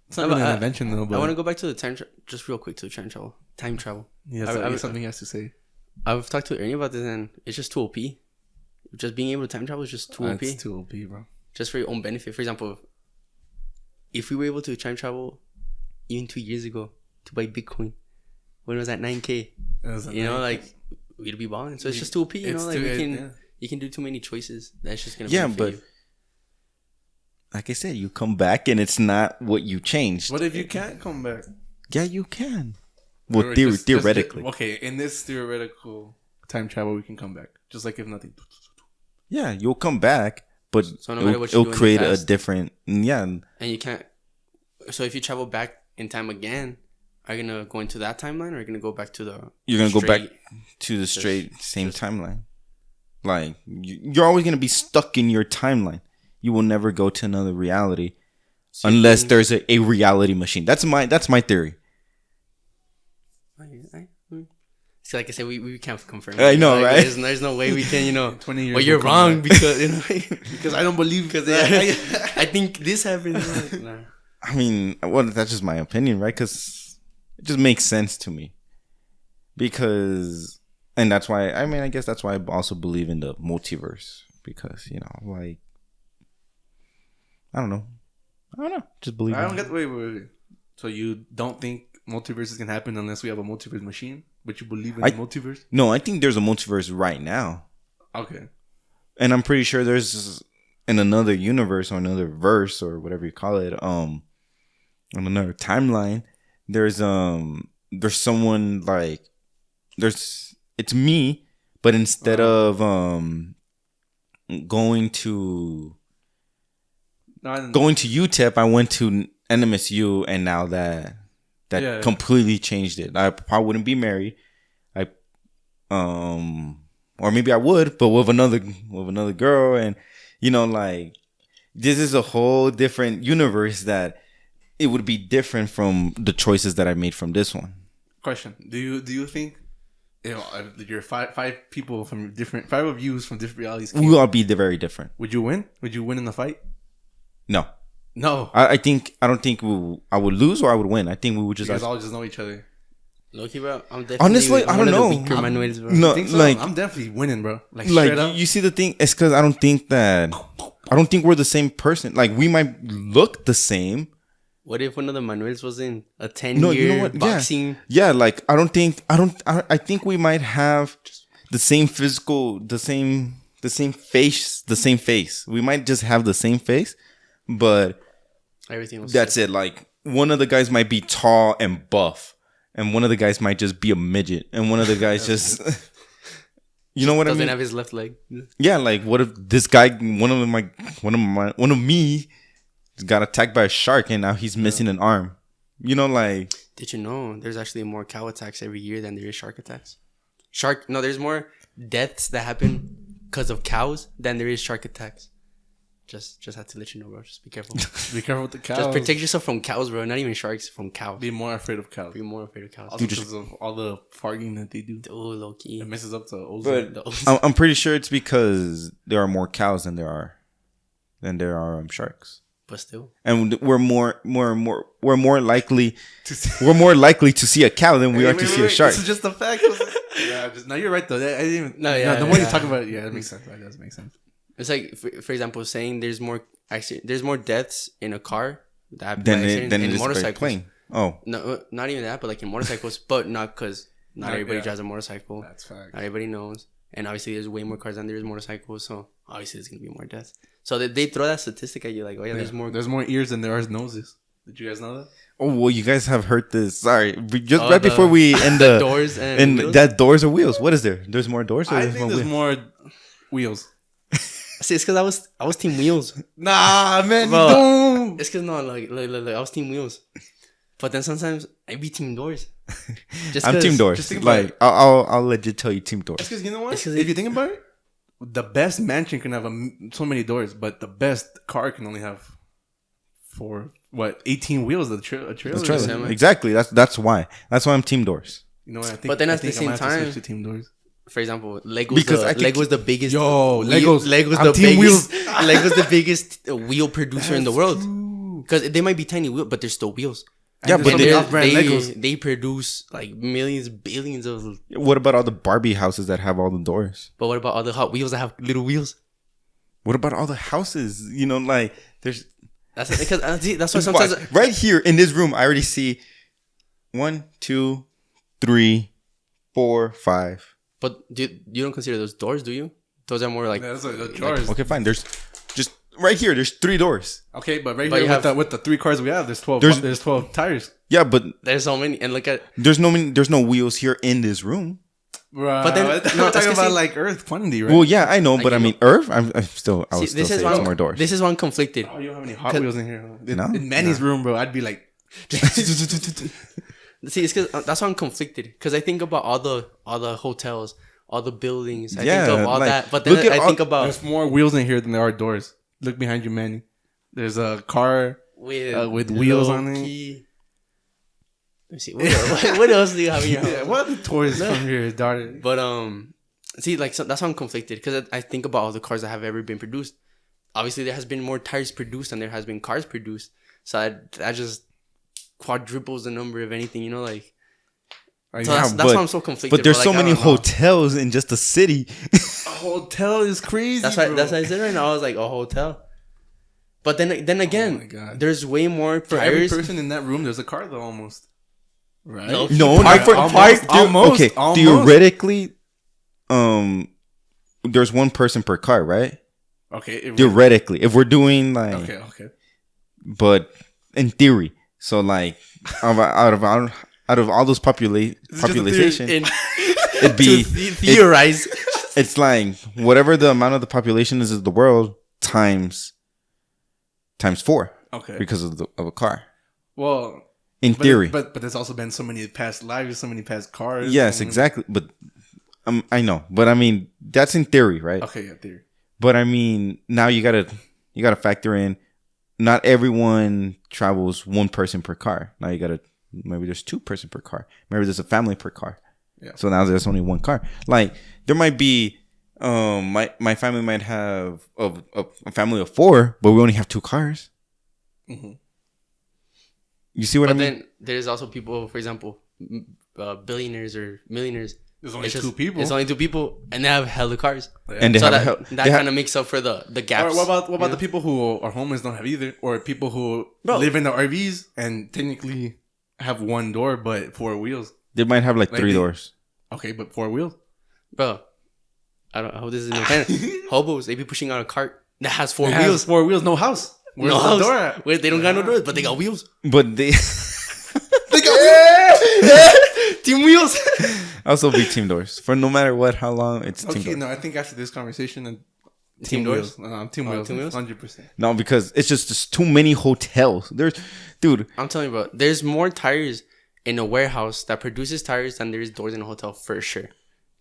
It's not really an invention though. But I want to go back to the just real quick to the time travel. Yeah, I have something else to say. I've talked to Ernie about this, and it's just too OP. Just being able to time travel is just too OP. It's too OP, bro. Just for your own benefit. For example, if we were able to time travel even 2 years ago to buy Bitcoin when it was at 9K, you know, like we'd be balling. So it's just too OP, you know, like you can do too many choices. That's just gonna but you. Like I said, you come back and it's not what you changed. What if you can't come back? Yeah, you can. Well, theoretically. Okay, in this theoretical time travel, we can come back. Just like if nothing. Yeah, you'll come back, but so no matter what it'll create a different. Yeah. And you can't. So if you travel back in time again, are you gonna go into that timeline, or are you gonna go back to the? You're gonna go back to the same timeline. Like you're always gonna be stuck in your timeline. You will never go to another reality unless there's a reality machine. That's my theory. So like I said, we can't confirm. I know, like, right? There's no way we can, 20 years. Well, you're wrong because because I don't believe. Because I think this happened. Like, nah. I mean, well, that's just my opinion, right? Because it just makes sense to me. Because, and that's why, I mean, I guess that's why I also believe in the multiverse. Because, like, I don't know. Just believe. I don't get. Wait. So you don't think multiverses can happen unless we have a multiverse machine? But you believe in the multiverse? No, I think there's a multiverse right now. Okay. And I'm pretty sure there's in another universe or another verse or whatever you call it, on another timeline, there's someone like it's me, but instead of going to UTEP, I went to NMSU, and now that completely changed it. I probably wouldn't be married. Or maybe I would, but with another girl, and like this is a whole different universe that it would be different from the choices that I made from this one. Question: Do you think you're five people from different 5 of you from different realities? We will all be very different. Would you win? Would you win in the fight? No. I don't think I would lose or I would win. I think we would just. You guys all just know each other. Loki, bro. Honestly, I don't know. No, so? Like I'm definitely winning, bro. Like you see, the thing is because I don't think we're the same person. Like we might look the same. What if one of the Manuels was in a 10-year boxing? Yeah, like I think we might have the same physical, the same face. We might just have the same face, but everything. That's it. Like one of the guys might be tall and buff, and one of the guys might just be a midget, and one of the guys just, you know what I mean? Doesn't have his left leg. Yeah, like what if this guy, one of me, got attacked by a shark, and now he's missing an arm? Like Did you know there's actually more cow attacks every year than there is shark attacks? There's more deaths that happen because of cows than there is shark attacks. Just have to let you know, bro. Just be careful. Be careful with the cows. Just protect yourself from cows, bro. Not even sharks, from cows. Be more afraid of cows. Be more afraid of cows. Also because of all the farting that they do. Oh, low key. It messes up the ozone. But I'm pretty sure it's because there are more cows than there are sharks. But still, and we're more likely to see a cow than we are to see a shark. This is just a fact. No, you're right though. I didn't even. No, yeah. The more you talk about it, yeah, that makes sense. That does make sense. It's like, for example, saying there's more deaths in a car that than in motorcycles. Plane. Oh, no, not even that, but like in motorcycles, but not because not everybody drives a motorcycle. That's fact. Not everybody knows, and obviously there's way more cars than there is motorcycles, so obviously there's gonna be more deaths. So they throw that statistic at you, like, oh yeah, there's more ears than there are noses. Did you guys know that? Oh well, you guys have heard this. Sorry, just right before we end the doors and wheels? That doors or wheels. What is there? There's more doors. Or I think there's more wheels. See, it's because I was team wheels. Nah, man, bro, don't. It's because like I was team wheels, but then sometimes I be team doors. I'm team doors. Like I'll legit tell you team doors. It's because you know what? If you think about it, the best mansion can have so many doors, but the best car can only have 18 wheels. A trailer. Exactly. That's why. That's why I'm team doors. You know what I think? But then at the same time, team doors. For example, Lego's the biggest. Lego's the biggest wheel producer in the world. Because they might be tiny wheels, but they're still wheels. Yeah, but they produce like millions, billions of. What about all the Barbie houses that have all the doors? But what about all the Hot Wheels that have little wheels? What about all the houses? You know, like there's. That's because that's why sometimes right here in this room, I already see 1, 2, 3, 4, 5. But you don't consider those doors, do you? Those are more like those are the doors. Okay, fine. There's just right here. There's 3 doors. Okay, but here with the 3 cars we have, there's 12. There's 12 tires. Yeah, but there's so many. And look at there's no wheels here in this room. Right. But then we're talking about like Earth quantity, right? Well, yeah, I know, but I mean Earth. I would still say it's more doors. This is why I'm conflicted. Oh, you don't have any Hot Wheels in here? No? In Manny's room, bro, I'd be like. See, it's because that's why I'm conflicted. Because I think about all the hotels, all the buildings. I think of all that. But then I think about there's more wheels in here than there are doors. Look behind you, Manny. There's a car with wheels on it. Let me see. What else do you have in your house? Yeah, what are the toys from your daughter? But see, like that's why I'm conflicted because I think about all the cars that have ever been produced. Obviously, there has been more tires produced than there has been cars produced. So that just quadruples the number of anything, you know, like. So that's why I'm so conflicted. But there's so many hotels in just a city. A hotel is crazy. That's why I said right now. I was like a hotel. But then again, there's way more for every person in that room. There's a car though, almost. Right? No, not for almost. Okay, theoretically, there's one person per car, right? Okay. Theoretically, if we're doing like okay. But in theory, so like out of all those population, it'd be theorize. It's like whatever the amount of the population is of the world times 4. Okay. Because of a car. Well, in theory, but there's also been so many past lives, so many past cars. Yes, exactly. But I know, but I mean that's in theory, right? Okay, yeah, theory. But I mean, now you gotta factor in. Not everyone travels one person per car. Now maybe there's 2 person per car. Maybe there's a family per car. Yeah. So now there's only one car. Like there might be, my family might have a family of 4, but we only have 2 cars. Mm-hmm. You see what I mean? But then there's also people, for example, billionaires or millionaires. There's only 2 people. It's only 2 people, and they have hella cars. Yeah. And that kind of makes up for the gaps. Or what about the people who are homeless don't have either, or people who live in the RVs and technically have 1 door but 4 wheels? They might have like 3 doors. Okay, but 4 wheels, bro. I hope this is no kind. Hobos, they be pushing out a cart that has 4 wheels. Has 4 wheels, no house. Where's the door at? Where they don't got no doors, but they got wheels. But they got wheels. Team wheels. Also be team doors for no matter what, how long it's team doors. No, I think after this conversation, team doors. Team wheels, 100%. No, because it's just too many hotels. Dude. I'm telling you, bro. There's more tires in a warehouse that produces tires than there is doors in a hotel for sure.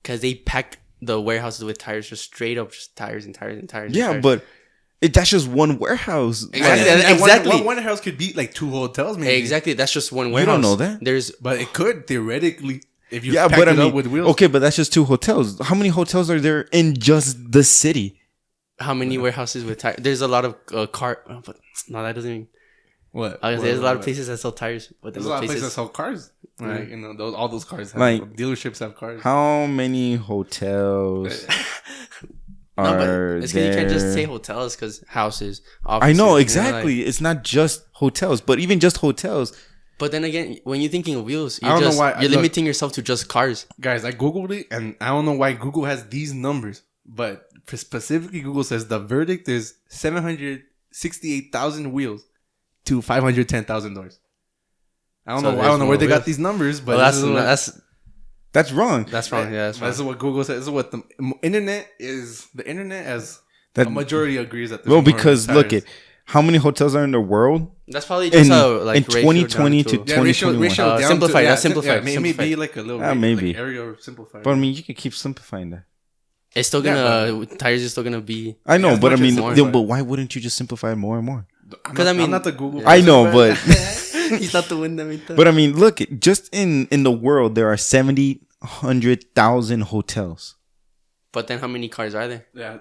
Because they pack the warehouses with tires, just straight up, just tires and tires and tires. Yeah, and tires. but that's just one warehouse. Exactly. And Exactly. One warehouse could be like 2 hotels, maybe. Exactly. That's just one warehouse. You don't know that. But it could theoretically if you pack it up with wheels. Okay, but that's just 2 hotels. How many hotels are there in just the city? How many warehouses with tires? There's a lot of but no, that doesn't mean. What? There's a lot of places that sell tires, but there's a lot of places that sell cars. Right? You know, all those cars have dealerships have cars. How many hotels are it's because you can't just say hotels because houses. I know exactly. It's not just hotels, but even just hotels. But then again, when you're thinking of wheels, you're limiting yourself to just cars. Guys, I googled it, and I don't know why Google has these numbers, but specifically Google says the verdict is 768,000 wheels to 510,000 doors. I don't know where they got these numbers, but that's wrong. That's wrong. Yeah, that's wrong. This is what Google says. This is what the internet is. The internet, as the majority agrees that. Well, because look at how many hotels are in the world. That's probably just in 2020 to 2021. Simplified. That's simplified. Maybe like a little maybe area simplified. But I mean, you can keep simplifying that. It's still gonna tires are still gonna be. I know, but I mean, but why wouldn't you just simplify it more and more? Because I mean, I'm not the Google. I know, but he's not the one that made that. But I mean, look, just in the world, there are 100,000 hotels. But then, how many cars are there? Yeah,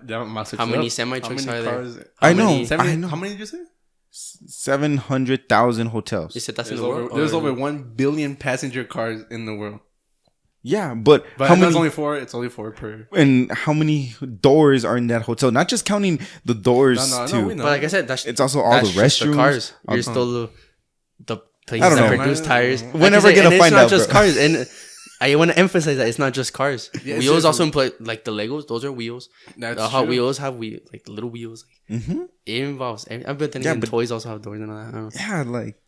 how many semi trucks are there? I know. How many did you say? 700,000 hotels. You said that's in the world. There's over 1 billion passenger cars in the world. Yeah, but how many? It's only four per. And how many doors are in that hotel? Not just counting the doors too. But like I said, it's also all the restrooms. The cars. You're still the places that produce tires. We're never gonna find out. It's not just cars, and I want to emphasize that it's not just cars. Yeah, wheels also employ like the Legos. Those are wheels. The Hot Wheels have like the little wheels. Mm-hmm. It involves. I bet then toys also have doors and all that. I don't know. Yeah, like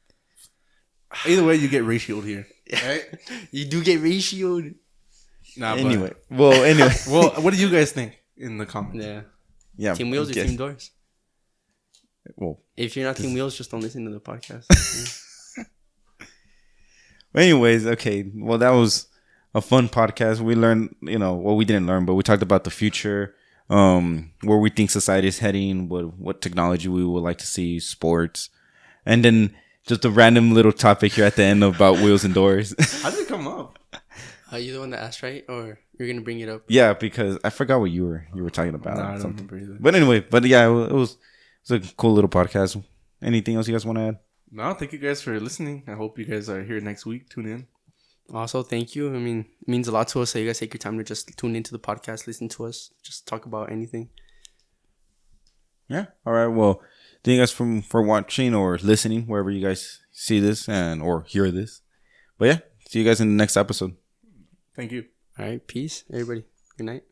either way, you get ratioed here. Right? You do get ratioed. Nah, anyway. Well, what do you guys think in the comments? Yeah. Team wheels or team doors? Well, if you're not team wheels, just don't listen to the podcast. Anyways, okay. Well, that was a fun podcast. We learned, we didn't learn, but we talked about the future, where we think society is heading, what technology we would like to see, sports, and then just a random little topic here at the end about wheels and doors. How did it come up? Are you the one that asked, right? Or you're gonna bring it up? Yeah, because I forgot what you were talking about. No, I don't remember either. But anyway, yeah, it was a cool little podcast. Anything else you guys want to add? No, thank you guys for listening. I hope you guys are here next week. Tune in. Also, thank you. I mean, it means a lot to us that you guys take your time to just tune into the podcast, listen to us, just talk about anything. Yeah. All right. Well, thank you guys for watching or listening wherever you guys see this or hear this. But yeah, see you guys in the next episode. Thank you. All right. Peace, everybody. Good night.